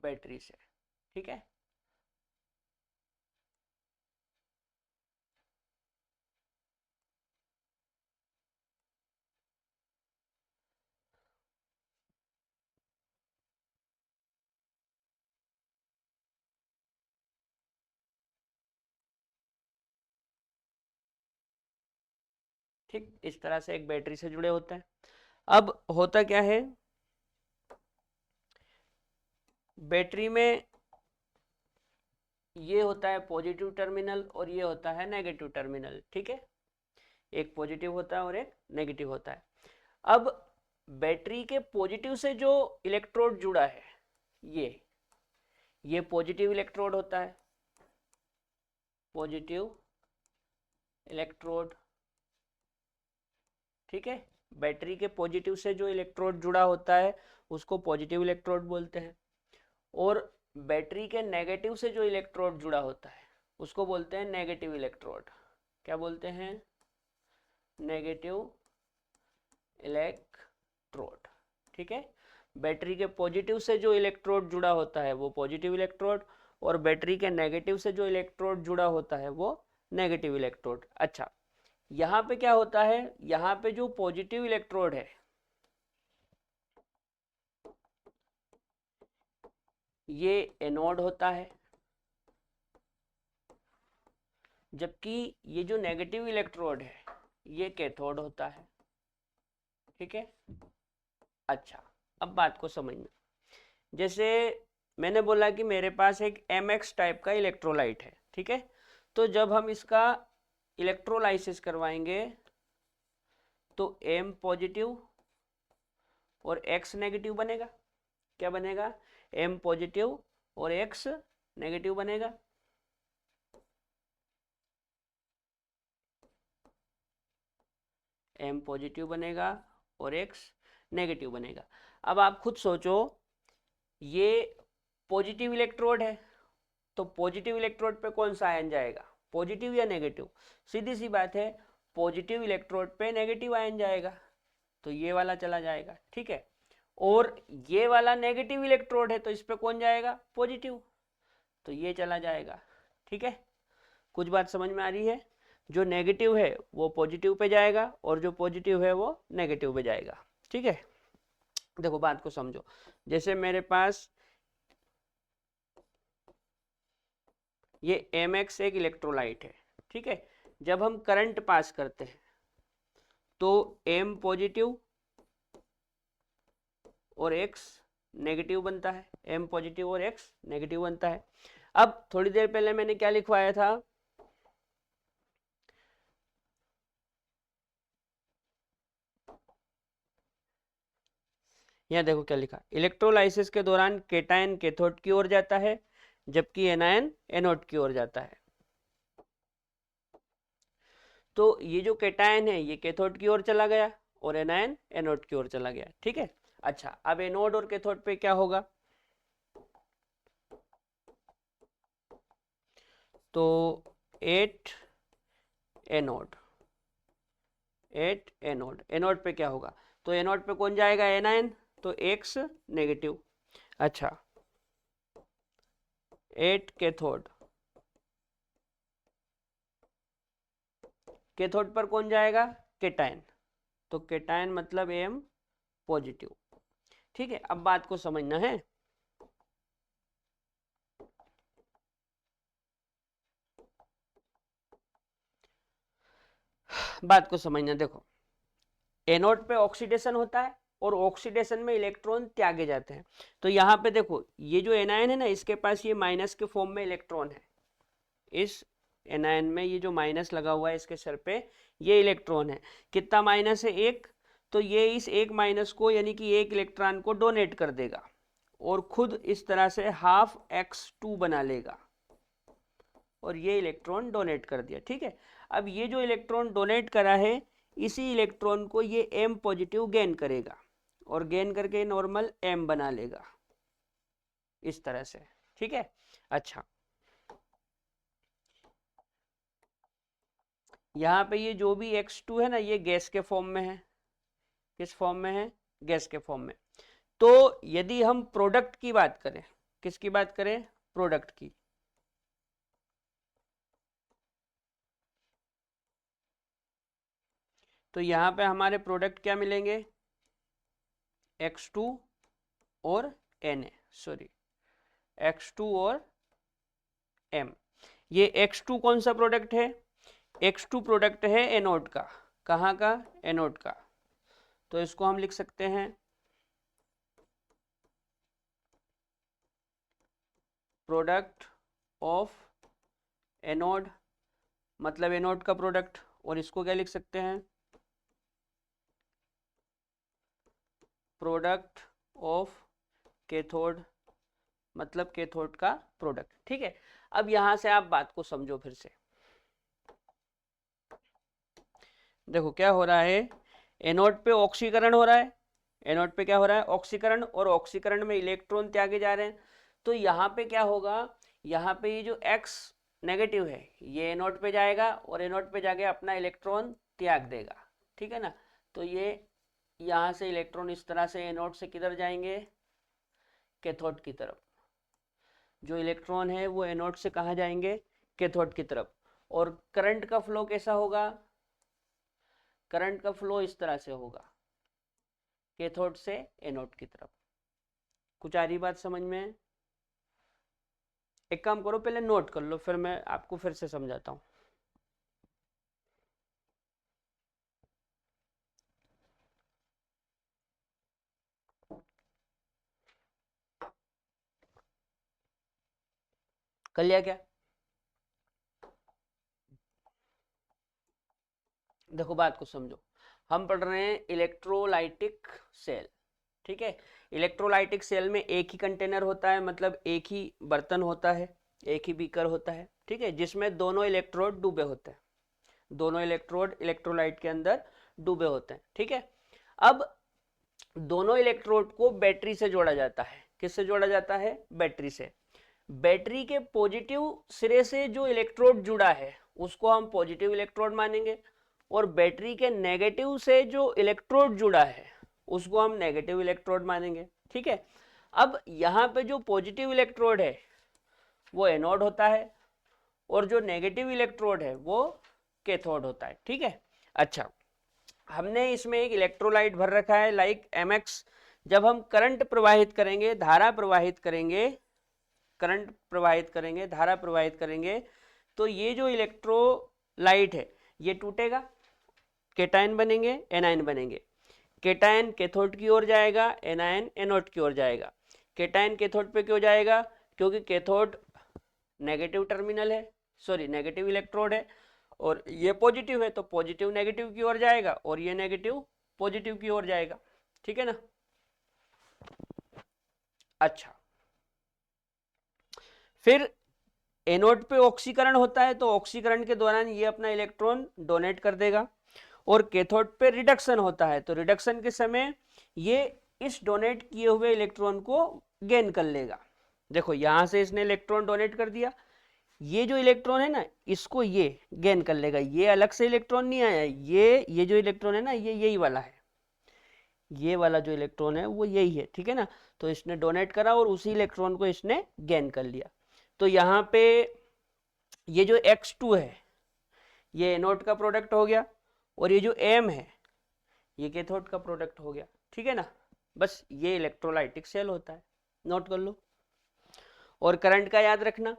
बैटरी से। ठीक है, ठीक, इस तरह से एक बैटरी से जुड़े होते हैं। अब होता क्या है, बैटरी में ये होता है पॉजिटिव टर्मिनल और ये होता है नेगेटिव टर्मिनल। ठीक है, एक पॉजिटिव होता है और एक नेगेटिव होता है। अब बैटरी के पॉजिटिव से जो इलेक्ट्रोड जुड़ा है, ये पॉजिटिव इलेक्ट्रोड होता है, पॉजिटिव इलेक्ट्रोड। ठीक है, बैटरी के पॉजिटिव से जो इलेक्ट्रोड जुड़ा होता है उसको पॉजिटिव इलेक्ट्रोड बोलते हैं, और बैटरी के नेगेटिव से जो इलेक्ट्रोड जुड़ा होता है उसको बोलते हैं नेगेटिव इलेक्ट्रोड। क्या बोलते हैं? Negative electrode. ठीक है, बैटरी के पॉजिटिव से जो इलेक्ट्रोड जुड़ा होता है वो पॉजिटिव इलेक्ट्रोड, और बैटरी के नेगेटिव से जो इलेक्ट्रोड जुड़ा होता है वो नेगेटिव इलेक्ट्रोड। अच्छा, यहाँ पे क्या होता है, यहाँ पे जो पॉजिटिव इलेक्ट्रोड है ये एनोड होता है, जबकि ये जो नेगेटिव इलेक्ट्रोड है ये कैथोड होता है। ठीक है, अच्छा, अब बात को समझना। जैसे मैंने बोला कि मेरे पास एक MX टाइप का इलेक्ट्रोलाइट है। ठीक है, तो जब हम इसका इलेक्ट्रोलाइसिस करवाएंगे तो M पॉजिटिव और X नेगेटिव बनेगा। क्या बनेगा? M पॉजिटिव और X नेगेटिव बनेगा। M पॉजिटिव बनेगा और X नेगेटिव बनेगा। अब आप खुद सोचो, ये पॉजिटिव इलेक्ट्रोड है तो पॉजिटिव इलेक्ट्रोड पे कौन सा आयन जाएगा, पॉजिटिव या नेगेटिव? सीधी सी बात है, पॉजिटिव इलेक्ट्रोड पे नेगेटिव आयन जाएगा, तो ये वाला चला जाएगा। ठीक है, और ये वाला नेगेटिव इलेक्ट्रोड है तो इस पे कौन जाएगा, पॉजिटिव, तो ये चला जाएगा। ठीक है, कुछ बात समझ में आ रही है? जो नेगेटिव है वो पॉजिटिव पे जाएगा और जो पॉजिटिव है वो नेगेटिव पे जाएगा। ठीक है, देखो बात को समझो। जैसे मेरे पास ये MX एक इलेक्ट्रोलाइट है। ठीक है, जब हम करंट पास करते हैं तो M पॉजिटिव और X नेगेटिव बनता है, M पॉजिटिव और X नेगेटिव बनता है। अब थोड़ी देर पहले मैंने क्या लिखवाया था, यहाँ देखो क्या लिखा, इलेक्ट्रोलाइसिस के दौरान केटायन कैथोड की ओर जाता है जबकि एनायन एनोड की ओर जाता है। तो ये जो केटायन है ये कैथोड की ओर चला गया और एनायन एनोड की ओर चला गया। ठीक है, अच्छा, अब एनोड और कैथोड पे क्या होगा, तो 8 एनोड, 8 एनोड, एनोड पे क्या होगा, तो एनोड पे कौन जाएगा, एनायन, तो X नेगेटिव। अच्छा, 8 कैथोड, कैथोड पर कौन जाएगा, केटायन, तो केटायन मतलब M पॉजिटिव। ठीक है, अब बात को समझना है। बात को समझना, देखो एनोड पे ऑक्सीडेशन होता है और ऑक्सीडेशन में इलेक्ट्रॉन त्यागे जाते हैं। तो यहाँ पे देखो ये जो एनायन है ना, इसके पास ये माइनस के फॉर्म में इलेक्ट्रॉन है। इस एनायन में ये जो माइनस लगा हुआ है इसके सर पे, ये इलेक्ट्रॉन है। कितना माइनस है? 1। तो ये इस 1 माइनस को यानी कि 1 इलेक्ट्रॉन को डोनेट कर देगा और खुद इस तरह से हाफ x2 बना लेगा और ये इलेक्ट्रॉन डोनेट कर दिया। ठीक है, अब ये जो इलेक्ट्रॉन डोनेट करा है इसी इलेक्ट्रॉन को ये m पॉजिटिव गेन करेगा और गेन करके नॉर्मल m बना लेगा इस तरह से। ठीक है, अच्छा यहाँ पे ये जो भी x2 है ना, ये गैस के फॉर्म में है। किस फॉर्म में है? गैस के फॉर्म में। तो यदि हम प्रोडक्ट की बात करें, किसकी बात करें? प्रोडक्ट की, तो यहाँ पे हमारे प्रोडक्ट क्या मिलेंगे? x2 और Na, सॉरी x2 और m। ये x2 कौन सा प्रोडक्ट है? x2 प्रोडक्ट है एनोड का। कहाँ का? एनोड का। तो इसको हम लिख सकते हैं प्रोडक्ट ऑफ एनोड, मतलब एनोड का प्रोडक्ट। और इसको क्या लिख सकते हैं? प्रोडक्ट ऑफ कैथोड, मतलब कैथोड का प्रोडक्ट। ठीक है, अब यहां से आप बात को समझो फिर से। देखो क्या हो रहा है, एनोड पे ऑक्सीकरण हो रहा है। एनोड पे क्या हो रहा है? ऑक्सीकरण, और ऑक्सीकरण में इलेक्ट्रॉन त्यागे जा रहे हैं। तो यहाँ पे क्या होगा, यहाँ पे ये जो X नेगेटिव है ये एनोड पे जाएगा और एनोड पे जाके अपना इलेक्ट्रॉन त्याग देगा। ठीक है ना, तो ये यहाँ से इलेक्ट्रॉन इस तरह से एनोड से किधर जाएंगे? कैथोड की तरफ। जो इलेक्ट्रॉन है वो एनोड से कहाँ जाएंगे? कैथोड की तरफ। और करंट का फ्लो कैसा होगा? करंट का फ्लो इस तरह से होगा, कैथोड से एनोड की तरफ। कुछ आ रही बात समझ में? एक काम करो, पहले नोट कर लो, फिर मैं आपको फिर से समझाता हूँ। कर लिया क्या? देखो बात को समझो, हम पढ़ रहे हैं इलेक्ट्रोलाइटिक सेल। ठीक है, इलेक्ट्रोलाइटिक सेल में एक ही कंटेनर होता है, मतलब एक ही बर्तन होता है, एक ही बीकर होता है। ठीक है, जिसमें दोनों इलेक्ट्रोड डूबे होते हैं, दोनों इलेक्ट्रोड इलेक्ट्रोलाइट के अंदर डूबे होते हैं। ठीक है, अब दोनों इलेक्ट्रोड को बैटरी से जोड़ा जाता है। किससे जोड़ा जाता है? बैटरी से। बैटरी के पॉजिटिव सिरे से जो इलेक्ट्रोड जुड़ा है उसको हम पॉजिटिव इलेक्ट्रोड मानेंगे, और बैटरी के नेगेटिव से जो इलेक्ट्रोड जुड़ा है उसको हम नेगेटिव इलेक्ट्रोड मानेंगे। ठीक है, अब यहाँ पे जो पॉजिटिव इलेक्ट्रोड है वो एनोड होता है और जो नेगेटिव इलेक्ट्रोड है वो कैथोड होता है। ठीक है, अच्छा हमने इसमें एक इलेक्ट्रोलाइट भर रखा है लाइक Mx। जब हम करंट प्रवाहित करेंगे, धारा प्रवाहित करेंगे, करंट प्रवाहित करेंगे, धारा प्रवाहित करेंगे, तो ये जो इलेक्ट्रोलाइट है ये टूटेगा, कैटायन बनेंगे, एनायन बनेंगे। कैटायन कैथोड की ओर जाएगा, एनायन एनोड की ओर जाएगा। कैटायन कैथोड पे क्यों जाएगा? क्योंकि कैथोड नेगेटिव टर्मिनल है, सॉरी नेगेटिव इलेक्ट्रोड है, और ये पॉजिटिव है तो पॉजिटिव नेगेटिव की ओर जाएगा और ये नेगेटिव पॉजिटिव की ओर जाएगा। ठीक है ना, अच्छा फिर एनोड पे ऑक्सीकरण होता है, तो ऑक्सीकरण के दौरान ये अपना इलेक्ट्रॉन डोनेट कर देगा, और कैथोड पे रिडक्शन होता है, तो रिडक्शन के समय ये इस डोनेट किए हुए इलेक्ट्रॉन को गेन कर लेगा। देखो यहां से इसने इलेक्ट्रॉन डोनेट कर दिया, ये जो इलेक्ट्रॉन है ना इसको ये गेन कर लेगा, ये अलग से इलेक्ट्रॉन नहीं आया, ये जो इलेक्ट्रॉन है ना ये यही वाला है, ये वाला जो इलेक्ट्रॉन है वो यही है। ठीक है ना, तो इसने डोनेट करा और उसी इलेक्ट्रॉन को इसने गेन कर लिया। तो यहाँ पे ये जो X2 है ये एनोड का प्रोडक्ट हो गया, और ये जो M है ये कैथोड का प्रोडक्ट हो गया। ठीक है ना, बस ये इलेक्ट्रोलाइटिक सेल होता है, नोट कर लो। और करंट का याद रखना,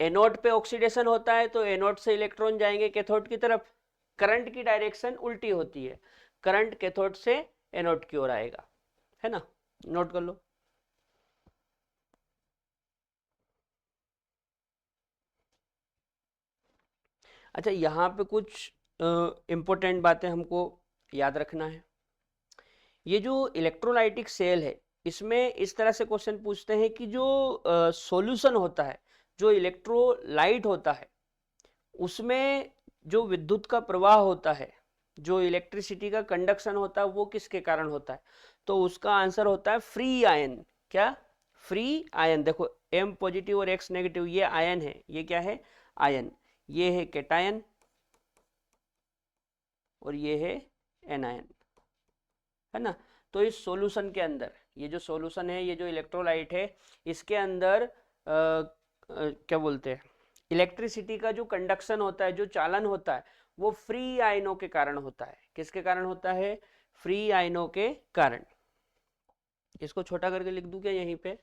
एनोड पे ऑक्सीडेशन होता है तो एनोड से इलेक्ट्रॉन जाएंगे कैथोड की तरफ, करंट की डायरेक्शन उल्टी होती है, करंट कैथोड से एनोड की ओर आएगा, है ना, नोट कर लो। अच्छा, यहाँ पे कुछ इम्पोर्टेंट बातें हमको याद रखना है। ये जो इलेक्ट्रोलाइटिक सेल है, इसमें इस तरह से क्वेश्चन पूछते हैं कि जो सॉल्यूशन होता है, जो इलेक्ट्रोलाइट होता है, उसमें जो विद्युत का प्रवाह होता है, जो इलेक्ट्रिसिटी का कंडक्शन होता है, वो किसके कारण होता है? तो उसका आंसर होता है फ्री आयन। क्या? Free ion. देखो, एम पॉजिटिव और एक्स नेगेटिव, ये आयन है, ये क्या है? आयन। ये है कैटायन और ये है एनायन, है ना। तो इस सॉल्यूशन के अंदर, ये जो सॉल्यूशन है, ये जो इलेक्ट्रोलाइट है, इसके अंदर क्या बोलते हैं, इलेक्ट्रिसिटी का जो कंडक्शन होता है, जो चालन होता है, वो फ्री आयनों के कारण होता है। किसके कारण होता है? फ्री आयनों के कारण। इसको छोटा करके लिख दूं क्या यहीं पे?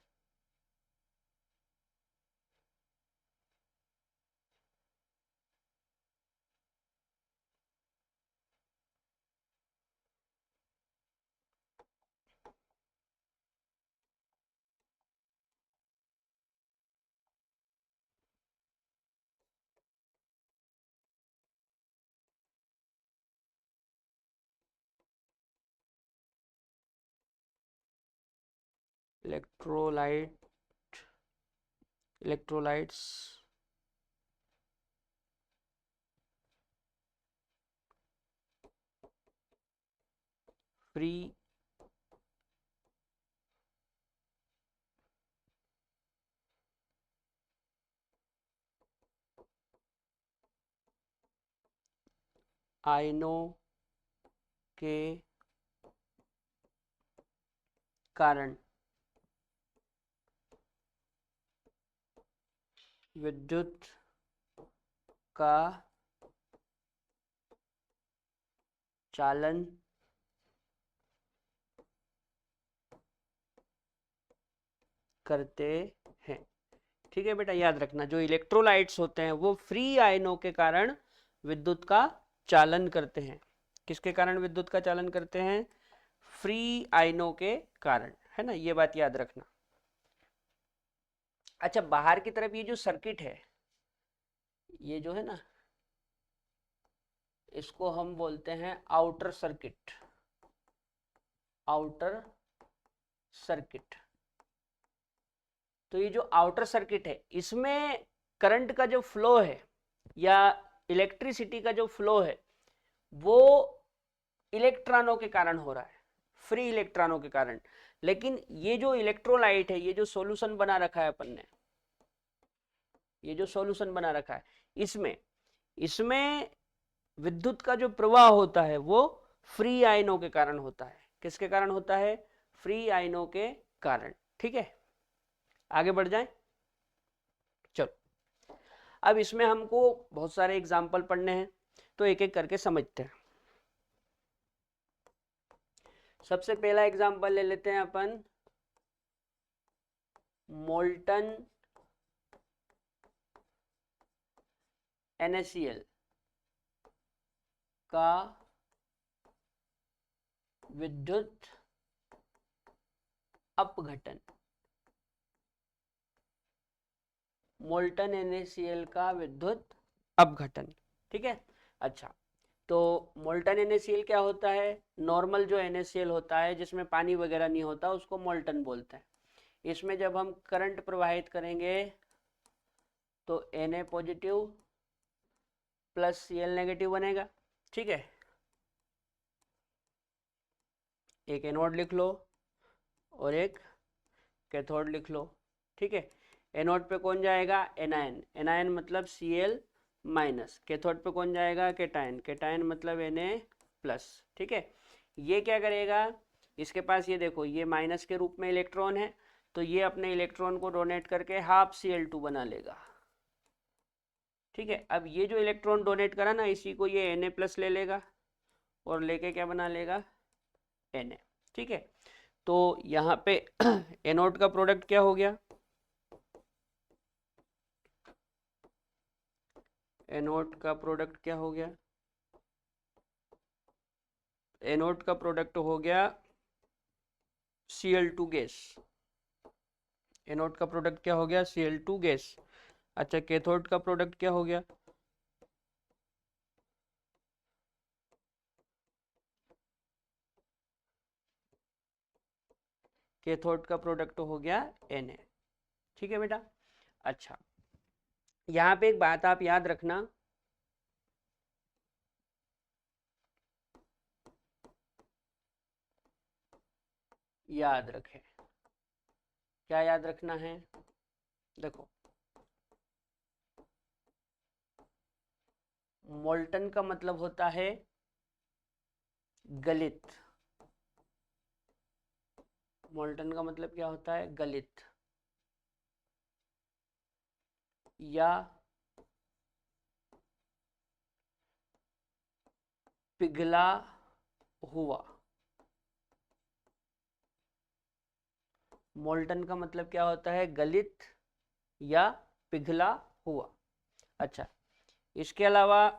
इलेक्ट्रोलाइट्स फ्री आयनों के कारण विद्युत का चालन करते हैं। ठीक है बेटा, याद रखना, जो इलेक्ट्रोलाइट्स होते हैं वो फ्री आयनों के कारण विद्युत का चालन करते हैं। किसके कारण विद्युत का चालन करते हैं? फ्री आयनों के कारण, है ना, ये बात याद रखना। अच्छा, बाहर की तरफ ये जो सर्किट है, ये जो है ना, इसको हम बोलते हैं आउटर सर्किट। Outer circuit. तो ये जो आउटर सर्किट है, इसमें करंट का जो फ्लो है या इलेक्ट्रिसिटी का जो फ्लो है, वो इलेक्ट्रॉनों के कारण हो रहा है, फ्री इलेक्ट्रॉनों के कारण। लेकिन ये जो इलेक्ट्रोलाइट है, ये जो सॉल्यूशन बना रखा है अपन ने, ये जो सॉल्यूशन बना रखा है, इसमें इसमें विद्युत का जो प्रवाह होता है वो फ्री आयनों के कारण होता है। किसके कारण होता है? फ्री आयनों के कारण। ठीक है, आगे बढ़ जाएं। चलो, अब इसमें हमको बहुत सारे एग्जाम्पल पढ़ने हैं, तो एक एक करके समझते हैं। सबसे पहला एग्जाम्पल ले लेते हैं अपन, मोल्टन NaCl का विद्युत अपघटन। मोल्टन NaCl का विद्युत अपघटन। ठीक है। अच्छा, तो मोल्टन NaCl क्या होता है? नॉर्मल जो NaCl होता है, जिसमें पानी वगैरह नहीं होता, उसको मोल्टन बोलते हैं। इसमें जब हम करंट प्रवाहित करेंगे तो Na positive plus Cl negative बनेगा। ठीक है, एक एनोड लिख लो और एक कैथोड लिख लो। ठीक है, एनोड पे कौन जाएगा? एनायन। एनायन मतलब Cl माइनस। कैथोड पे कौन जाएगा? कैटायन। कैटायन मतलब Na प्लस। ठीक है, ये क्या करेगा? इसके पास ये देखो, ये माइनस के रूप में इलेक्ट्रॉन है, तो ये अपने इलेक्ट्रॉन को डोनेट करके हाफ Cl2 बना लेगा। ठीक है, अब ये जो इलेक्ट्रॉन डोनेट करा ना, इसी को ये Na प्लस ले लेगा और लेके क्या बना लेगा? Na। ठीक है, तो यहाँ पे एनोड का प्रोडक्ट क्या हो गया? एनोड का प्रोडक्ट क्या हो गया? एनोड का प्रोडक्ट हो गया Cl2 गैस। एनोड का प्रोडक्ट क्या हो गया? Cl2 gas. अच्छा, कैथोड का प्रोडक्ट क्या हो गया? कैथोड का प्रोडक्ट हो गया Na। ठीक है बेटा। अच्छा, यहाँ पे एक बात आप याद रखना, याद रखें। क्या याद रखना है? देखो, मोल्टन का मतलब होता है गलित। मोल्टन का मतलब क्या होता है? गलित या पिघला हुआ। मोल्टन का मतलब क्या होता है? गलित या पिघला हुआ। अच्छा, इसके अलावा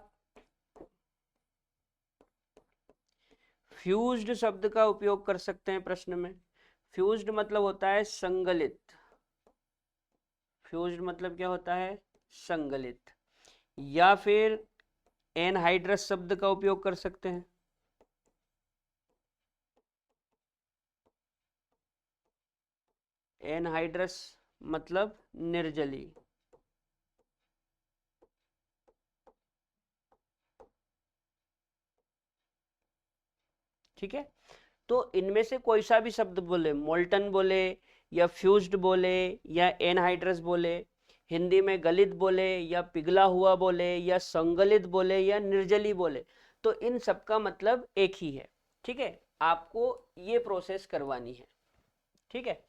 फ्यूज्ड शब्द का उपयोग कर सकते हैं प्रश्न में। फ्यूज्ड मतलब होता है संगलित। फ्यूज्ड मतलब क्या होता है? संगलित। या फिर एनहाइड्रस शब्द का उपयोग कर सकते हैं। एनहाइड्रस मतलब निर्जली। ठीक है, तो इनमें से कोई सा भी शब्द बोले, मोल्टन बोले या फ्यूज्ड बोले या एनहाइड्रस बोले, हिंदी में गलित बोले या पिघला हुआ बोले या संगलित बोले या निर्जली बोले, तो इन सब का मतलब एक ही है। ठीक है, आपको ये प्रोसेस करवानी है। ठीक है,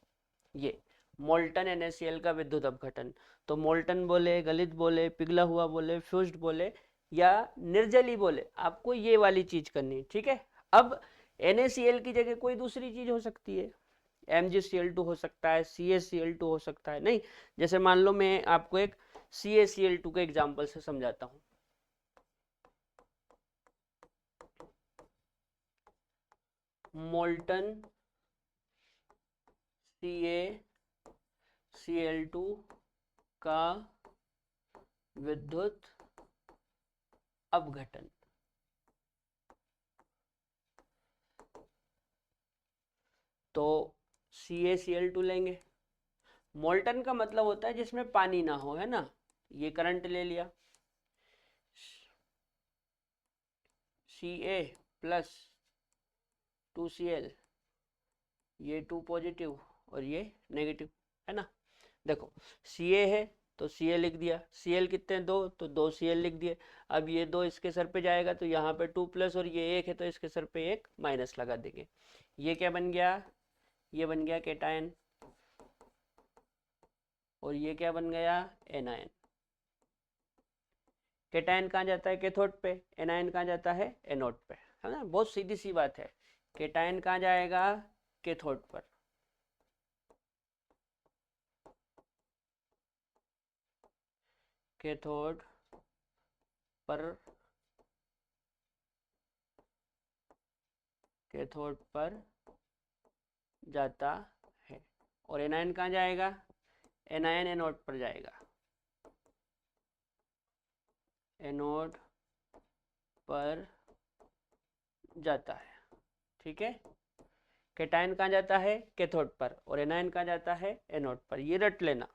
ये मोल्टन NaCl का विद्युत अपघटन, तो मोल्टन बोले, गलित बोले, पिघला हुआ बोले, फ्यूज्ड बोले या निर्जली बोले, आपको ये वाली चीज करनी है। ठीक है, अब NaCl की जगह कोई दूसरी चीज हो सकती है, MgCl2 हो सकता है, CaCl2 हो सकता है। नहीं, जैसे मान लो मैं आपको एक CaCl2 के एग्जाम्पल से समझाता हूँ। मोल्टन CaCl2 का विद्युत अपघटन। तो CaCl2 लेंगे। मोल्टन का मतलब होता है जिसमें पानी ना हो, है ना। ये करंट ले लिया, Ca प्लस 2Cl, ये 2 पॉजिटिव और ये नेगेटिव, है ना। देखो, Ca है तो Cl लिख दिया, Cl कितने हैं? 2, तो 2Cl लिख दिए। अब ये 2 इसके सर पे जाएगा तो यहाँ पे 2 प्लस, और ये 1 है तो इसके सर पे 1 माइनस लगा देंगे। ये क्या बन गया? ये बन गया केटायन, और ये क्या बन गया? एनायन। केटायन कहाँ जाता है? कैथोड पे। एनायन कहाँ जाता है? एनोड पे, है ना। बहुत सीधी सी बात है। केटायन कहाँ जाएगा? कैथोड पर। कैथोड पर, कैथोड पर जाता है। और एनायन कहाँ जाएगा? एनायन एनोड पर जाएगा। एनोड पर जाता है। ठीक है, केटायन कहाँ जाता है? कैथोड पर, और एनायन कहाँ जाता है? एनोड पर। ये रट लेना,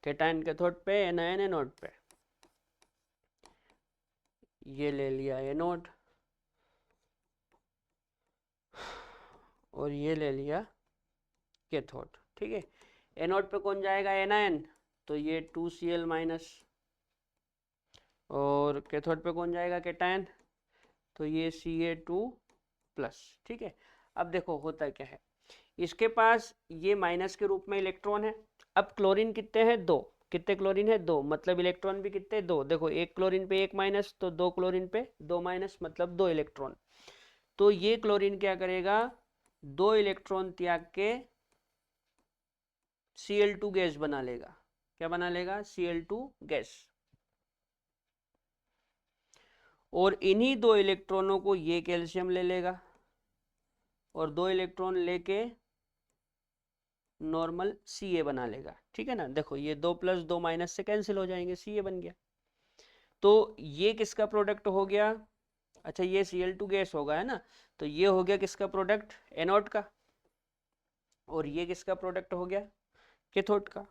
केटायन कैथोड पे, एनायन एनोड पे। ये ले लिया एनोड, और ये ले लिया कैथोड। ठीक है, एनोड पे कौन जाएगा? एनायन, तो ये 2Cl माइनस। और कैथोड पे कौन जाएगा? कैटायन, तो ये Ca2 प्लस। ठीक है, अब देखो होता क्या है, इसके पास ये माइनस के रूप में इलेक्ट्रॉन है। अब क्लोरीन कितने हैं? 2। कितने क्लोरीन है? 2, मतलब इलेक्ट्रॉन भी कितने? 2। देखो, एक क्लोरीन पे एक माइनस, तो 2 क्लोरीन पे 2 माइनस, मतलब 2 इलेक्ट्रॉन। तो ये क्लोरीन क्या करेगा? 2 इलेक्ट्रॉन त्याग के Cl2 गैस बना लेगा। क्या बना लेगा? Cl2 gas. और इन्हीं 2 इलेक्ट्रॉनों को ये कैल्शियम ले लेगा। और 2 इलेक्ट्रॉन लेके नॉर्मल Ca बना लेगा, ठीक है ना। देखो ये 2 + 2 - से कैंसिल हो जाएंगे, Ca बन गया। तो ये किसका प्रोडक्ट हो गया? अच्छा ये Cl2 गैस होगा, है ना। तो ये हो गया किसका प्रोडक्ट? एनोड का। और ये किसका प्रोडक्ट हो गया? कैथोड का।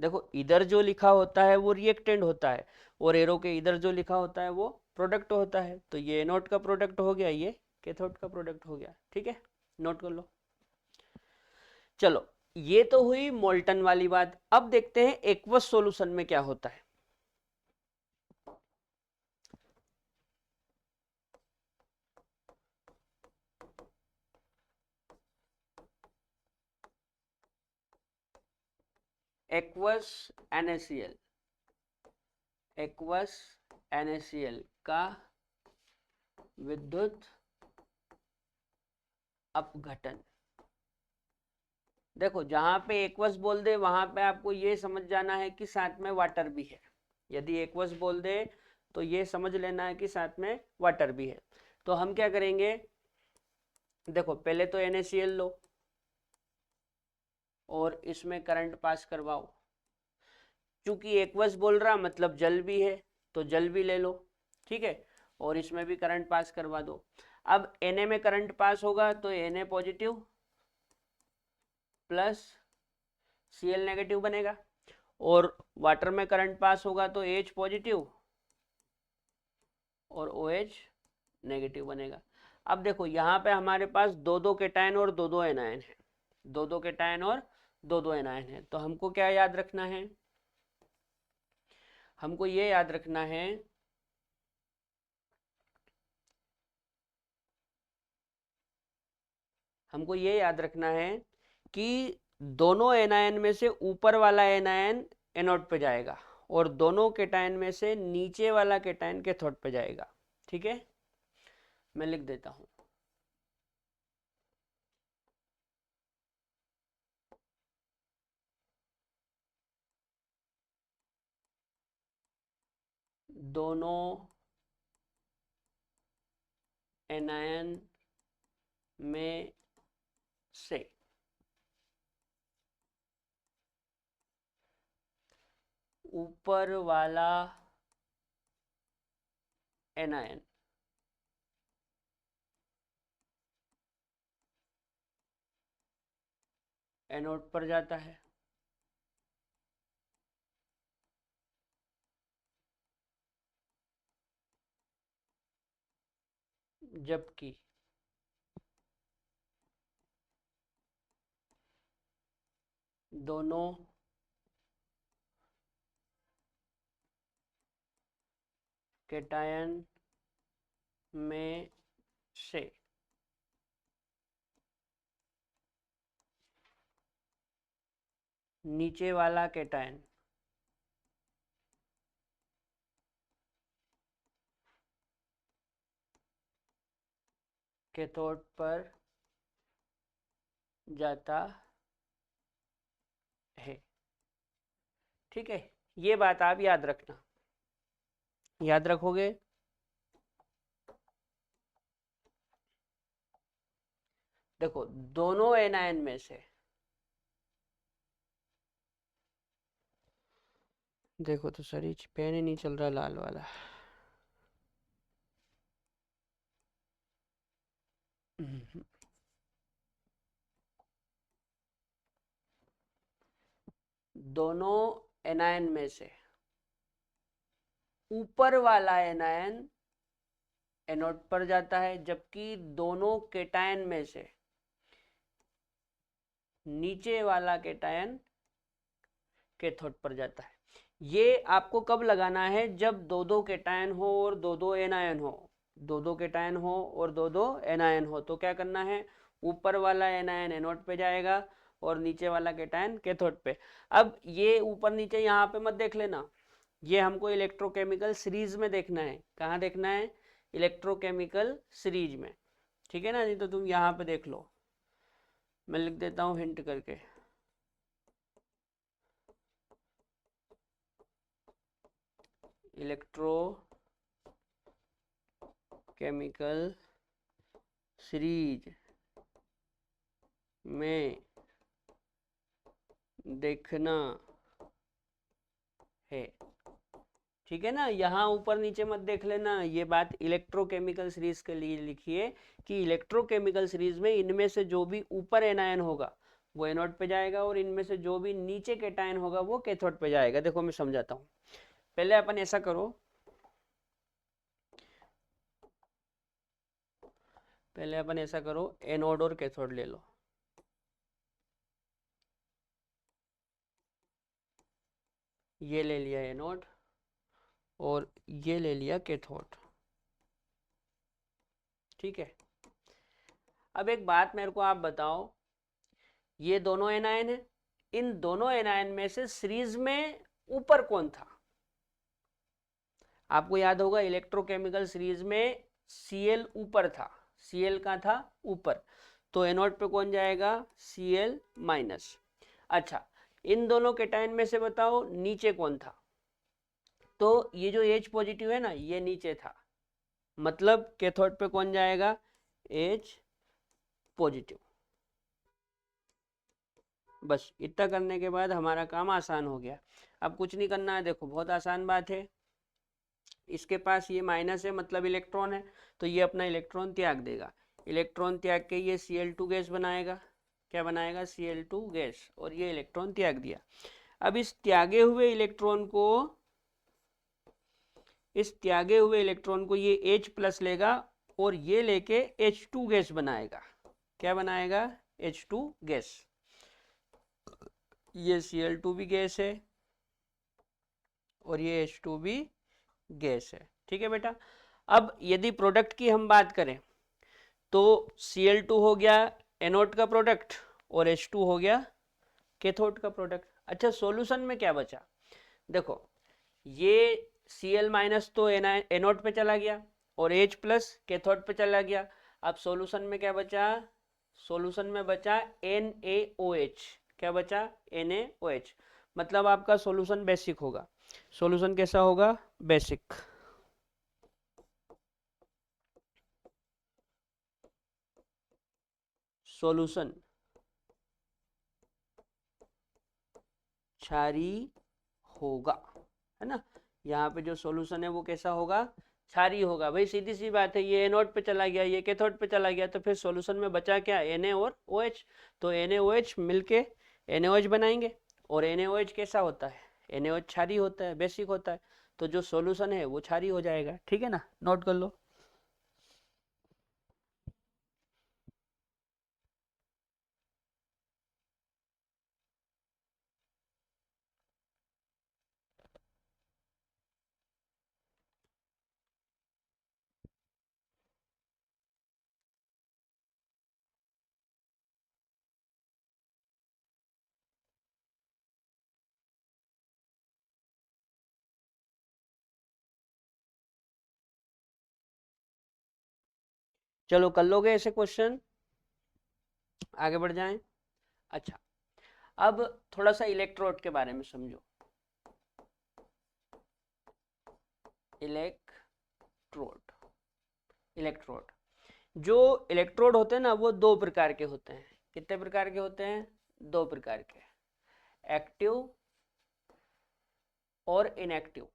देखो इधर जो लिखा होता है वो रिएक्टेंट होता है, और एरो के इधर जो लिखा होता है वो प्रोडक्ट होता है। तो ये एनोड का प्रोडक्ट हो गया, ये कैथोड का प्रोडक्ट हो गया, ठीक है, नोट कर लो। चलो ये तो हुई मोल्टन वाली बात। अब देखते हैं एक्वस सॉल्यूशन में क्या होता है। एक्वस NaCl, एक्वस NaCl का विद्युत अपघटन। देखो जहां पे एक्वस बोल दे वहां पे आपको ये समझ जाना है कि साथ में वाटर भी है। यदि एक्वस बोल दे तो ये समझ लेना है कि साथ में वाटर भी है। तो हम क्या करेंगे, देखो पहले तो NaCl लो और इसमें करंट पास करवाओ। चूंकि एक्वस बोल रहा मतलब जल भी है, तो जल भी ले लो, ठीक है, और इसमें भी करंट पास करवा दो। अब Na में करंट पास होगा तो Na positive plus Cl negative बनेगा, और वाटर में करंट पास होगा तो H पॉजिटिव और OH नेगेटिव बनेगा। अब देखो यहाँ पे हमारे पास दो दो केटायन और दो दो एनायन है, दो दो केटायन और दो दो एनायन है। तो हमको क्या याद रखना है? हमको ये याद रखना है हमको ये याद रखना है कि दोनों एनायन में से ऊपर वाला एनायन एनोड पे जाएगा और दोनों केटायन में से नीचे वाला केटायन कैथोड पे जाएगा, ठीक है। मैं लिख देता हूं, दोनों एनायन में से ऊपर वाला एनायन एनोड पर जाता है, जबकि दोनों केटायन में से नीचे वाला केटायन कैथोड पर जाता है, ठीक है। ये बात आप याद रखना, याद रखोगे। देखो दोनों एनायन में से, देखो तो सर ये पेन ही नहीं चल रहा लाल वाला। दोनों एनायन में से ऊपर वाला एनायन एनोड पर जाता है, जबकि दोनों केटायन में से नीचे वाला केटायन कैथोड पर जाता है। ये आपको कब लगाना है? जब दो दो केटायन हो और दो दो एनायन हो, दो दो केटायन हो और दो दो एनायन हो। तो क्या करना है, ऊपर वाला एनायन एनोड पे जाएगा और नीचे वाला केटायन कैथोड पे। अब ये ऊपर नीचे यहाँ पे मत देख लेना, ये हमको इलेक्ट्रोकेमिकल सीरीज में देखना है। कहाँ देखना है? इलेक्ट्रोकेमिकल सीरीज में, ठीक है ना। नहीं तो तुम यहाँ पे देख लो, मैं लिख देता हूँ हिंट करके। इलेक्ट्रोकेमिकल सीरीज में देखना है। ठीक है ना, यहाँ ऊपर नीचे मत देख लेना, ये बात इलेक्ट्रोकेमिकल सीरीज के लिए लिखिए कि इलेक्ट्रोकेमिकल सीरीज में इनमें से जो भी ऊपर एनायन होगा वो एनोड पे जाएगा और इनमें से जो भी नीचे कैटायन होगा वो कैथोड पे जाएगा। देखो मैं समझाता हूँ। पहले अपन ऐसा करो, एनोड और कैथोड ले लो। ये ले लिया एनोड और ये ले लिया कैथोड। ठीक है, अब एक बात मेरे को आप बताओ, ये दोनों एनायन है, इन दोनों एनायन में से सीरीज में ऊपर कौन था? आपको याद होगा इलेक्ट्रोकेमिकल सीरीज में Cl ऊपर था, Cl का था ऊपर, तो एनोड पे कौन जाएगा? Cl minus. अच्छा, इन दोनों कैटायन में से बताओ नीचे कौन था? तो ये जो H पॉजिटिव है ना, ये नीचे था, मतलब कैथोड पे कौन जाएगा? H positive. बस इतना करने के बाद हमारा काम आसान हो गया। अब कुछ नहीं करना है, देखो बहुत आसान बात है। इसके पास ये माइनस है, मतलब इलेक्ट्रॉन है, तो ये अपना इलेक्ट्रॉन त्याग देगा। इलेक्ट्रॉन त्याग के ये Cl2 गैस बनाएगा। क्या बनाएगा? Cl2 गैस, और ये इलेक्ट्रॉन त्याग दिया। अब इस त्यागे हुए इलेक्ट्रॉन को ये H प्लस लेगा और ये लेके H2 गैस बनाएगा। क्या बनाएगा? H2 gas. ये Cl2 भी गैस है और ये H2 भी गैस है। ठीक है बेटा। अब यदि प्रोडक्ट की हम बात करें तो Cl2 हो गया एनोड का प्रोडक्ट और H2 हो गया कैथोड का प्रोडक्ट। अच्छा, सॉल्यूशन में क्या बचा? देखो, ये Cl माइनस तो एनोड पे चला गया और H प्लस कैथोड पे चला गया। अब सॉल्यूशन में क्या बचा? सॉल्यूशन में बचा NaOH। क्या बचा? NaOH। मतलब आपका सॉल्यूशन बेसिक होगा। सॉल्यूशन कैसा होगा? बेसिक। सॉल्यूशन क्षारी होगा, है ना। यहाँ पे जो सॉल्यूशन है वो कैसा होगा? क्षारी होगा। भाई सीधी सी बात है, ये एनोड पे चला गया, ये कैथोड पे चला गया, तो फिर सॉल्यूशन में बचा क्या? Na और OH। तो NaOH मिलके NaOH बनाएंगे, और NaOH कैसा होता है? NaOH क्षारी होता है, बेसिक होता है, तो जो सॉल्यूशन है वो क्षारी हो जाएगा। ठीक है ना, नोट कर लो। चलो कर लोगे ऐसे क्वेश्चन? आगे बढ़ जाएं। अच्छा, अब थोड़ा सा इलेक्ट्रोड के बारे में समझो। इलेक्ट्रोड जो इलेक्ट्रोड होते हैं ना, वो दो प्रकार के होते हैं। कितने प्रकार के होते हैं? दो प्रकार के, एक्टिव और इनएक्टिव।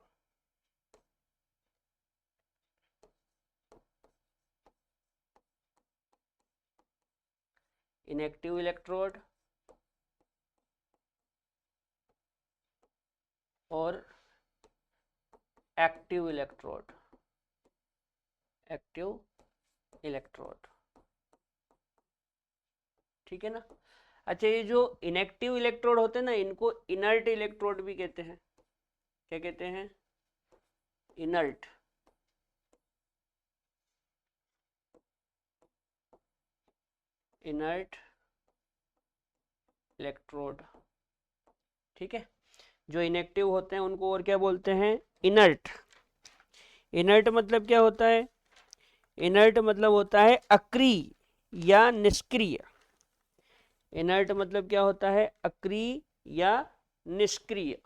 इनएक्टिव इलेक्ट्रोड और एक्टिव इलेक्ट्रोड। ठीक है ना। अच्छा, ये जो इनएक्टिव इलेक्ट्रोड होते हैं ना, इनको इनर्ट इलेक्ट्रोड भी कहते हैं। क्या कहते हैं? इनर्ट। Inert electrode. ठीक है, जो इनएक्टिव होते हैं उनको और क्या बोलते हैं? इनर्ट। इनर्ट मतलब क्या होता है? इनर्ट मतलब होता है अक्रिय या निष्क्रिय। इनर्ट मतलब क्या होता है? अक्रिय या निष्क्रिय।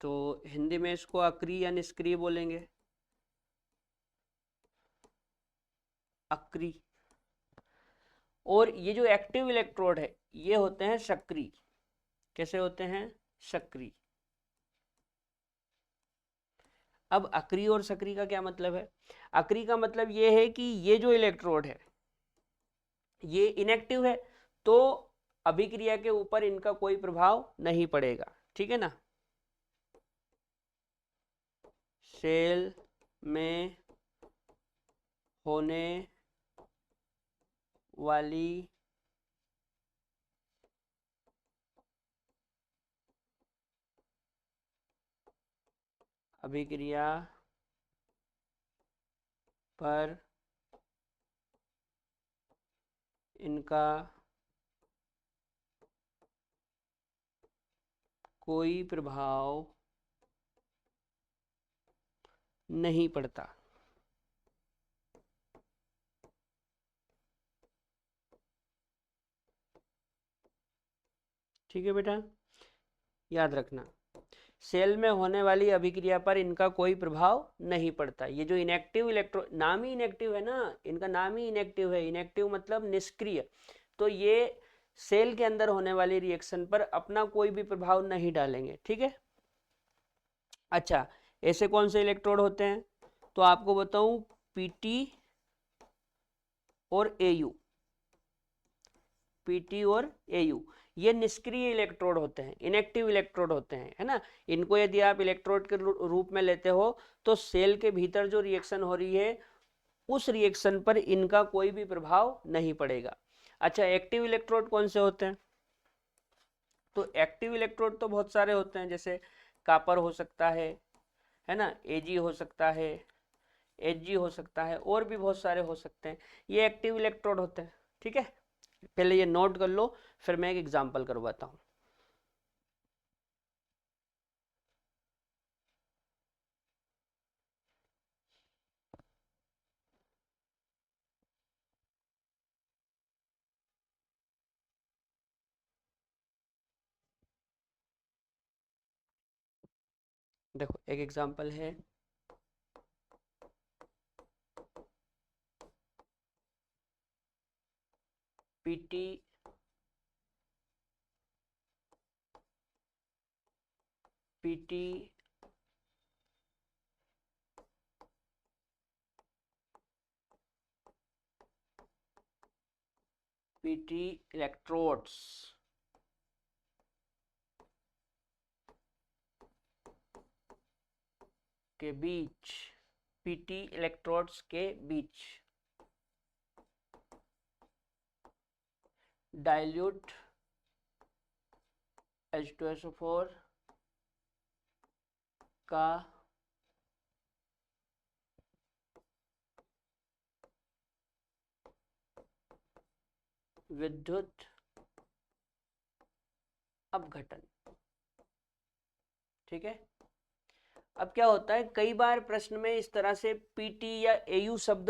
तो हिंदी में इसको अक्रिय या निष्क्रिय बोलेंगे। अक्रिय। और ये जो एक्टिव इलेक्ट्रोड है ये होते हैं सक्रिय। कैसे होते हैं? सक्रिय। अब अक्रिय और सक्रिय का क्या मतलब है? अक्रिय का मतलब ये है कि ये जो इलेक्ट्रोड है ये इनएक्टिव है, तो अभिक्रिया के ऊपर इनका कोई प्रभाव नहीं पड़ेगा। ठीक है ना? सेल में होने वाली अभिक्रिया पर इनका कोई प्रभाव नहीं पड़ता। ठीक है बेटा, याद रखना, सेल में होने वाली अभिक्रिया पर इनका कोई प्रभाव नहीं पड़ता। ये जो इनएक्टिव इलेक्ट्रो, नाम ही इनएक्टिव है ना, इनका नाम ही इनएक्टिव है। इनएक्टिव मतलब निष्क्रिय। तो ये सेल के अंदर होने वाली रिएक्शन पर अपना कोई भी प्रभाव नहीं डालेंगे। ठीक है? अच्छा, ऐसे कौन से इलेक्ट्रोड होते हैं? तो आपको बताऊं, पीटी और एयू। पीटी और एयू ये निष्क्रिय इलेक्ट्रोड होते हैं, इनएक्टिव इलेक्ट्रोड होते हैं, है ना। इनको यदि आप इलेक्ट्रोड के रूप में लेते हो तो सेल के भीतर जो रिएक्शन हो रही है उस रिएक्शन पर इनका कोई भी प्रभाव नहीं पड़ेगा। अच्छा, एक्टिव इलेक्ट्रोड कौन से होते हैं? तो एक्टिव इलेक्ट्रोड तो बहुत सारे होते हैं, जैसे कापर हो सकता है ना, एजी हो सकता है, एचजी हो सकता है, और भी बहुत सारे हो सकते हैं। ये एक्टिव इलेक्ट्रोड होते हैं। ठीक है, पहले ये नोट कर लो, फिर मैं एक एग्जांपल करवाता हूं। देखो, एक एग्जांपल है, पीटी पीटी पीटी इलेक्ट्रोड्स के बीच, पीटी इलेक्ट्रोड्स के बीच डाइल्यूट H2SO4 का विद्युत अपघटन। ठीक है, अब क्या होता है, कई बार प्रश्न में इस तरह से पीटी या एयू शब्द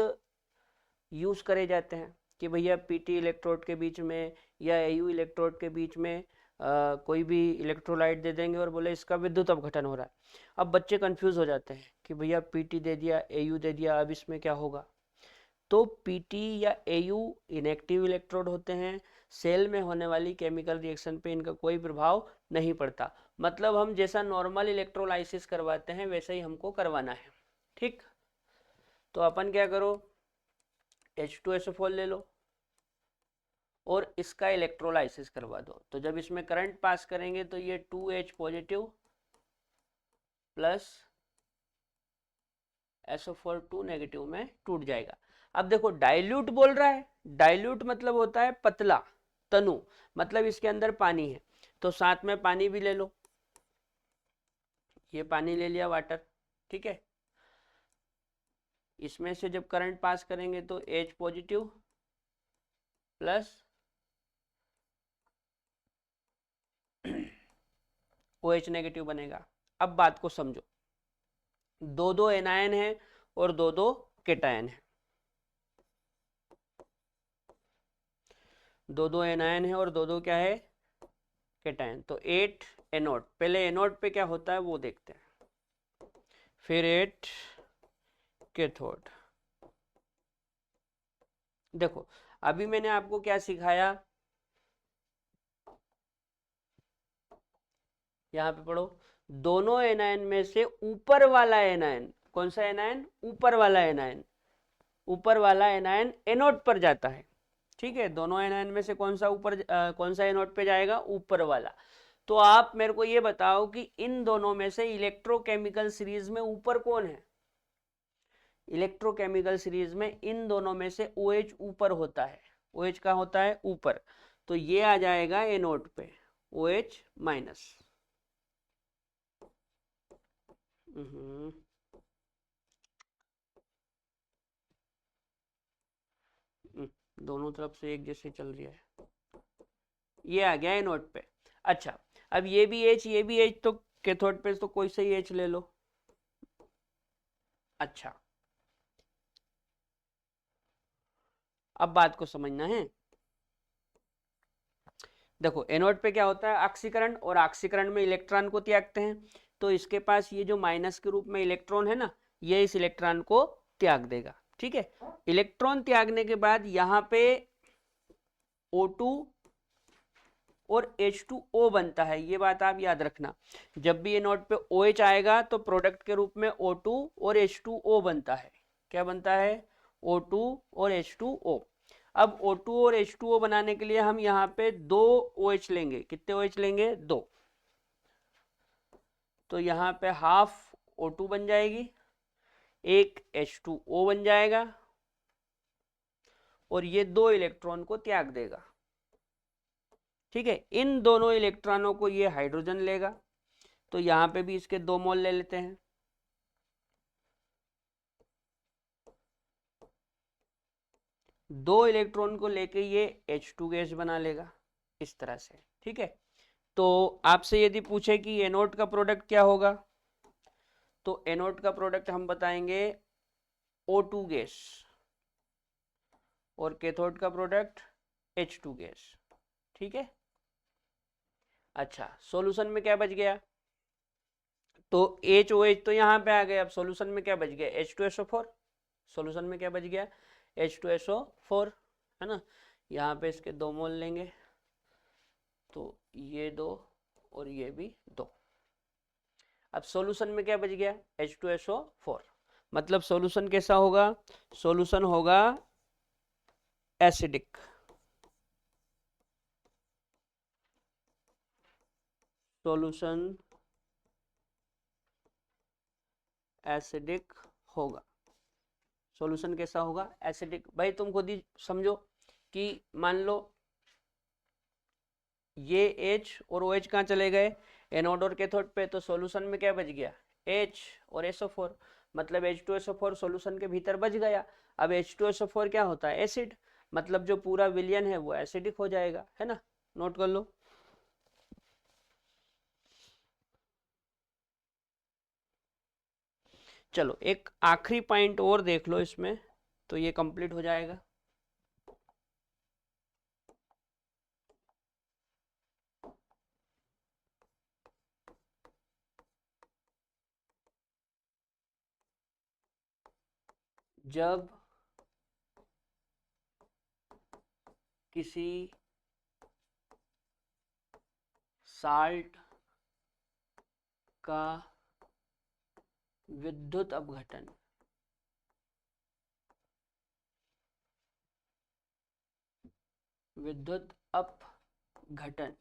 यूज करे जाते हैं कि भैया पीटी इलेक्ट्रोड के बीच में या एयू इलेक्ट्रोड के बीच में कोई भी इलेक्ट्रोलाइट दे देंगे और बोले इसका विद्युत अपघटन हो रहा है। अब बच्चे कंफ्यूज हो जाते हैं कि भैया पीटी दे दिया, एयू दे दिया, अब इसमें क्या होगा। तो पीटी या एयू इनएक्टिव इलेक्ट्रोड होते हैं, सेल में होने वाली केमिकल रिएक्शन पे इनका कोई प्रभाव नहीं पड़ता। मतलब हम जैसा नॉर्मल इलेक्ट्रोलाइसिस करवाते हैं वैसा ही हमको करवाना है। ठीक, तो अपन क्या करो, H2SO4 ले लो और इसका इलेक्ट्रोलाइसिस करवा दो। तो जब इसमें करंट पास करेंगे तो ये 2H positive plus SO4 2 negative में टूट जाएगा। अब देखो, डाइल्यूट बोल रहा है, डाइल्यूट मतलब होता है पतला, तनु मतलब इसके अंदर पानी है, तो साथ में पानी भी ले लो। ये पानी ले लिया, वाटर। ठीक है, इसमें से जब करंट पास करेंगे तो H positive plus OH negative बनेगा। अब बात को समझो, दो दो एनायन है और दो दो केटायन है, दो दो एनायन है और दो दो क्या है, केटायन। तो 8 एनोड, पहले एनोड पे क्या होता है वो देखते हैं, फिर 8 कैथोड। देखो अभी मैंने आपको क्या सिखाया, यहाँ पे पढ़ो, दोनों एनायन में से ऊपर वाला एनायन, कौन सा एनायन, ऊपर वाला एनायन, ऊपर वाला एनायन एनोड पर जाता है। ठीक है, दोनों एनायन में से कौन सा ऊपर कौन सा एनोड पे जाएगा, ऊपर वाला। तो आप मेरे को ये बताओ कि इन दोनों में से इलेक्ट्रोकेमिकल सीरीज में ऊपर कौन है। इलेक्ट्रोकेमिकल सीरीज में इन दोनों में से OH ऊपर होता है। OH का होता है ऊपर, तो ये आ जाएगा एनोड पे OH माइनस। दोनों तरफ से एक जैसे चल रही है, ये आ गया एनोड पे। अच्छा, अब ये भी H तो कैथोड पे तो कोई सा ही H ले लो। अच्छा, अब बात को समझना है। देखो एनोड पे क्या होता है, ऑक्सीकरण, और ऑक्सीकरण में इलेक्ट्रॉन को त्यागते हैं। तो इसके पास ये जो माइनस के रूप में इलेक्ट्रॉन है ना, ये इस इलेक्ट्रॉन को त्याग देगा। ठीक है, इलेक्ट्रॉन त्यागने के बाद यहाँ पे O2 और H2O बनता है, ये बात आप याद रखना। जब भी ये नोट पे OH आएगा तो प्रोडक्ट के रूप में O2 और H2O बनता है। क्या बनता है, O2 और H2O। अब O2 और H2O बनाने के लिए हम यहाँ पे 2 OH लेंगे। कितने OH लेंगे, 2। तो यहाँ पे हाफ O2 बन जाएगी, एक H2O बन जाएगा, और ये 2 इलेक्ट्रॉन को त्याग देगा। ठीक है, इन दोनों इलेक्ट्रॉनों को ये हाइड्रोजन लेगा। तो यहां पे भी इसके 2 मोल ले लेते हैं। दो इलेक्ट्रॉन को लेके ये H2 गैस बना लेगा इस तरह से। ठीक है, तो आपसे यदि पूछे कि एनोड का प्रोडक्ट क्या होगा, तो एनोड का प्रोडक्ट हम बताएंगे O2 गैस, और कैथोड का प्रोडक्ट H2 गैस। ठीक है, अच्छा सॉल्यूशन में क्या बच गया, तो HOH तो यहाँ पे आ गया। अब सॉल्यूशन में क्या बच गया, H2SO4। सॉल्यूशन में क्या बच गया, H2SO4, है ना। यहाँ पे इसके 2 मोल लेंगे, तो ये 2 और ये भी 2। अब सॉल्यूशन में क्या बच गया, H2SO4। मतलब सॉल्यूशन कैसा होगा, सॉल्यूशन होगा एसिडिक। सॉल्यूशन एसिडिक होगा। सॉल्यूशन कैसा होगा, एसिडिक। भाई तुम खुद ही समझो कि मान लो ये H और OH कहाँ चले गए, एनोड और कैथोड पे। तो सॉल्यूशन में क्या बच गया, H और SO4। मतलब H2SO4 सॉल्यूशन के भीतर बच गया। अब H2SO4 क्या होता है, एसिड। मतलब जो पूरा विलयन है वो एसिडिक हो जाएगा, है ना। नोट कर लो। चलो एक आखिरी पॉइंट और देख लो इसमें, तो ये कंप्लीट हो जाएगा। जब किसी साल्ट का विद्युत अपघटन विद्युत अपघटन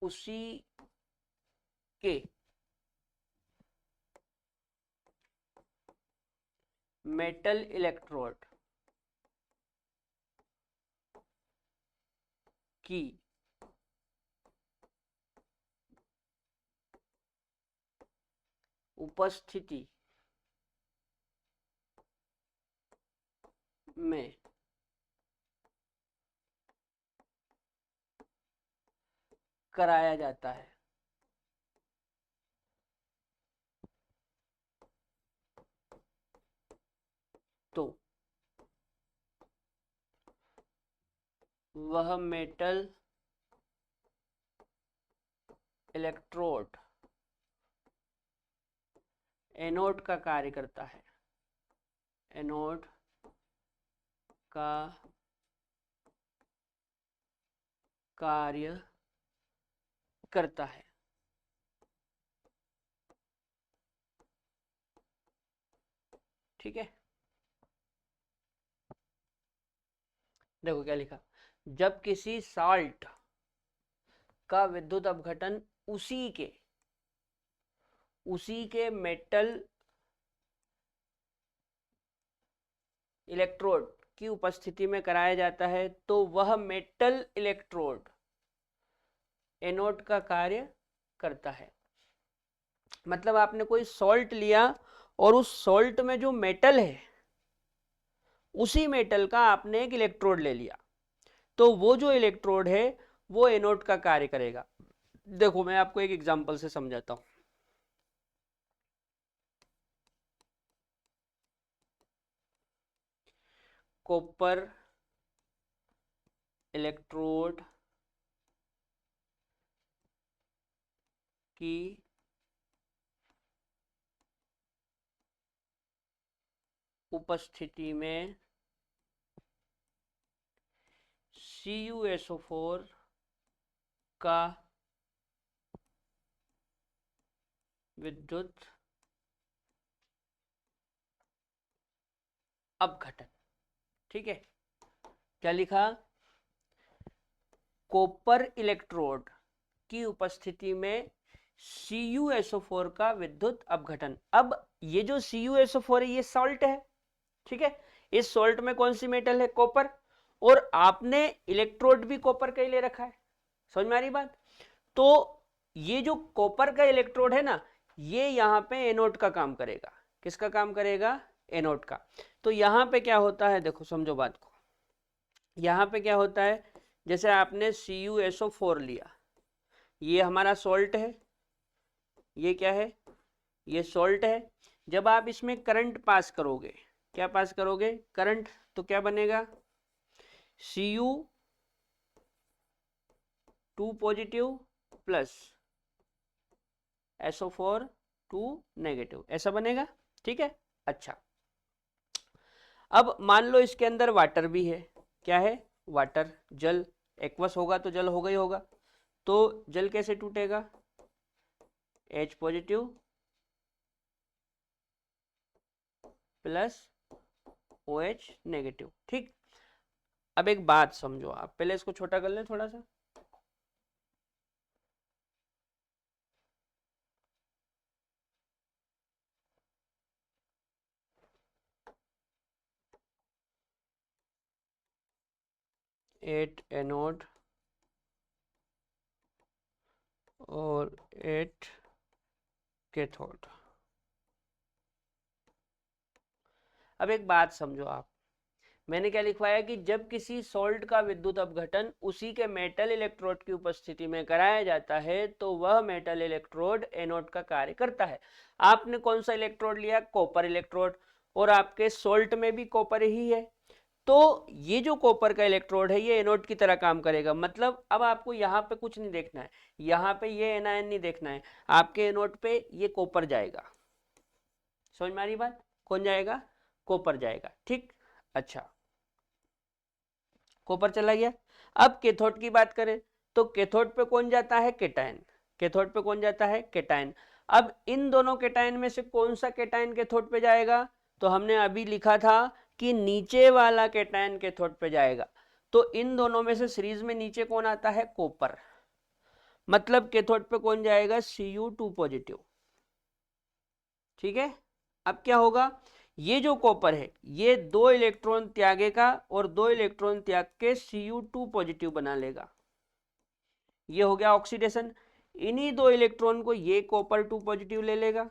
उसी के मेटल इलेक्ट्रोड की उपस्थिति में कराया जाता है। तो वह मेटल इलेक्ट्रोड एनोड का कार्य करता है, एनोड का कार्य करता है। ठीक है, देखो क्या लिखा, जब किसी साल्ट का विद्युत अपघटन उसी के मेटल इलेक्ट्रोड की उपस्थिति में कराया जाता है तो वह मेटल इलेक्ट्रोड एनोड का कार्य करता है। मतलब आपने कोई सॉल्ट लिया और उस सॉल्ट में जो मेटल है उसी मेटल का आपने एक इलेक्ट्रोड ले लिया, तो वो जो इलेक्ट्रोड है वो एनोड का कार्य करेगा। देखो मैं आपको एक एग्जांपल से समझाता हूं। कॉपर इलेक्ट्रोड की उपस्थिति में CuSO4 का विद्युत अपघटन। ठीक है, क्या लिखा, कॉपर इलेक्ट्रोड की उपस्थिति में CuSO4 का विद्युत अपघटन। अब ये जो CuSO4 है ये सॉल्ट है, ठीक है, इस सॉल्ट में कौन सी मेटल है, कॉपर, और आपने इलेक्ट्रोड भी कॉपर का ही ले रखा है। समझ में आ रही बात। तो ये जो कॉपर का इलेक्ट्रोड है ना, ये यहां पे एनोड का काम करेगा। किसका काम करेगा, एनोड का। तो यहां पे क्या होता है, देखो समझो बात को, यहां पे क्या होता है, जैसे आपने CuSO4 लिया, ये हमारा सॉल्ट है, ये क्या है, ये सॉल्ट है। जब आप इसमें करंट पास करोगे, क्या पास करोगे, करंट, तो क्या बनेगा, Cu2 positive plus SO4 2 negative, ऐसा बनेगा। ठीक है, अच्छा, अब मान लो इसके अंदर वाटर भी है, क्या है, वाटर, जल, एक्वस होगा तो जल होगा ही होगा। तो जल कैसे टूटेगा, H positive plus OH negative. ठीक, अब एक बात समझो आप, पहले इसको छोटा कर लें थोड़ा सा। एट एनोड और 8 कैथोड। अब एक बात समझो आप, मैंने क्या लिखवाया कि जब किसी सॉल्ट का विद्युत अपघटन उसी के मेटल इलेक्ट्रोड की उपस्थिति में कराया जाता है तो वह मेटल इलेक्ट्रोड एनोड का कार्य करता है। आपने कौन सा इलेक्ट्रोड लिया, कॉपर इलेक्ट्रोड, और आपके सॉल्ट में भी कॉपर ही है, तो ये जो कॉपर का इलेक्ट्रोड है ये एनोड की तरह काम करेगा। मतलब अब आपको यहाँ पे कुछ नहीं देखना है, यहाँ पे ये एनायन नहीं देखना है, आपके एनोड पे ये कॉपर जाएगा। समझ में आ रही बात, कौन जाएगा, कॉपर जाएगा। ठीक, अच्छा, कॉपर चला गया। अब कैथोड की बात करें तो कैथोड पे कौन जाता है, केटायन, कैथोड पे कौन जाता है, केटायन। अब इन दोनों केटायन में से कौन सा केटायन कैथोड पे जाएगा, तो हमने अभी लिखा था कि नीचे वाला केटायन कैथोड पे जाएगा। तो इन दोनों में से सीरीज में नीचे कौन आता है, कॉपर, मतलब कैथोड पे कौन जाएगा, Cu2 पॉजिटिव। ठीक है, अब क्या होगा, ये जो कॉपर है ये 2 इलेक्ट्रॉन त्यागेगा और 2 इलेक्ट्रॉन त्याग के Cu2 पॉजिटिव बना लेगा। ये हो गया ऑक्सीडेशन। इन्हीं 2 इलेक्ट्रॉन को ये कॉपर 2 पॉजिटिव ले लेगा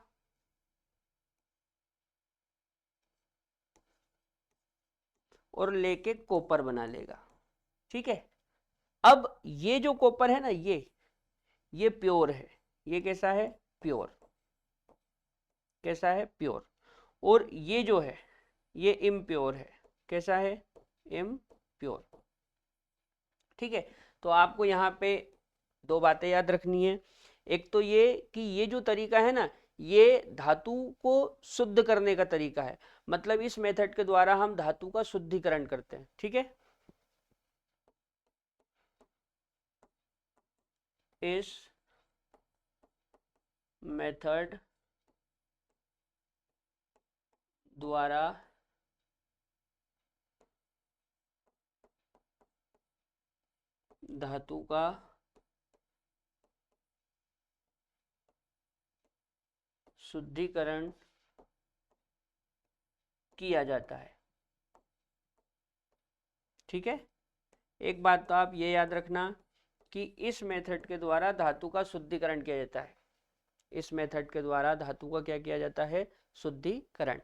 और लेके कॉपर बना लेगा। ठीक है, अब ये जो कॉपर है ना, ये प्योर है, ये कैसा है, प्योर, कैसा है, प्योर। और ये जो है ये इम्प्योर है, कैसा है, इम्प्योर। ठीक है, तो आपको यहाँ पे 2 बातें याद रखनी है। एक तो ये कि ये जो तरीका है ना, ये धातु को शुद्ध करने का तरीका है, मतलब इस मेथड के द्वारा हम धातु का शुद्धिकरण करते हैं। ठीक है, इस मेथड द्वारा धातु का शुद्धिकरण किया जाता है। ठीक है, एक बात तो आप ये याद रखना कि इस मेथड के द्वारा धातु का शुद्धिकरण किया जाता है। इस मेथड के द्वारा धातु का क्या किया जाता है? शुद्धिकरण।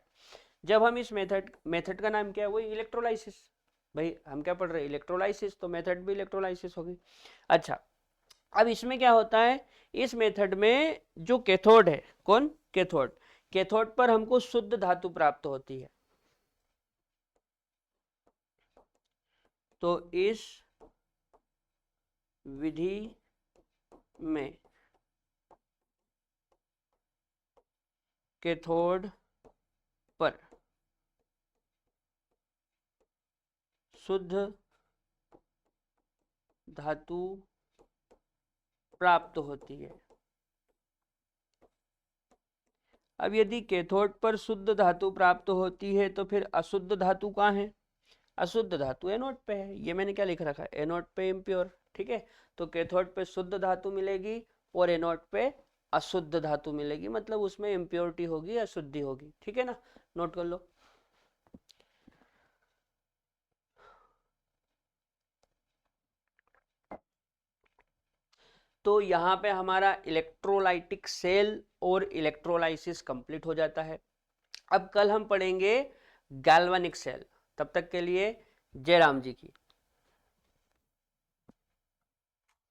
जब हम इस मेथड का नाम क्या है? वही इलेक्ट्रोलाइसिस। भाई हम क्या पढ़ रहे हैं? इलेक्ट्रोलाइसिस, तो मेथड भी इलेक्ट्रोलाइसिस होगी। अच्छा, अब इसमें क्या होता है? इस मेथड में जो कैथोड है, कौन? कैथोड। कैथोड पर हमको शुद्ध धातु प्राप्त होती है। तो इस विधि में कैथोड पर शुद्ध धातु प्राप्त होती है। अब यदि कैथोड पर शुद्ध धातु प्राप्त होती है तो फिर अशुद्ध धातु कहाँ है? अशुद्ध धातु एनोड पे है। ये मैंने क्या लिख रखा है? एनोड पे इम्प्योर। ठीक है, तो कैथोड पे शुद्ध धातु मिलेगी और एनोड पे अशुद्ध धातु मिलेगी, मतलब उसमें इम्प्योरिटी होगी, अशुद्धि होगी। ठीक है ना, नोट कर लो। तो यहाँ पे हमारा इलेक्ट्रोलाइटिक सेल और इलेक्ट्रोलाइसिस कंप्लीट हो जाता है। अब कल हम पढ़ेंगे गैल्वेनिक सेल। तब तक के लिए जय राम जी की।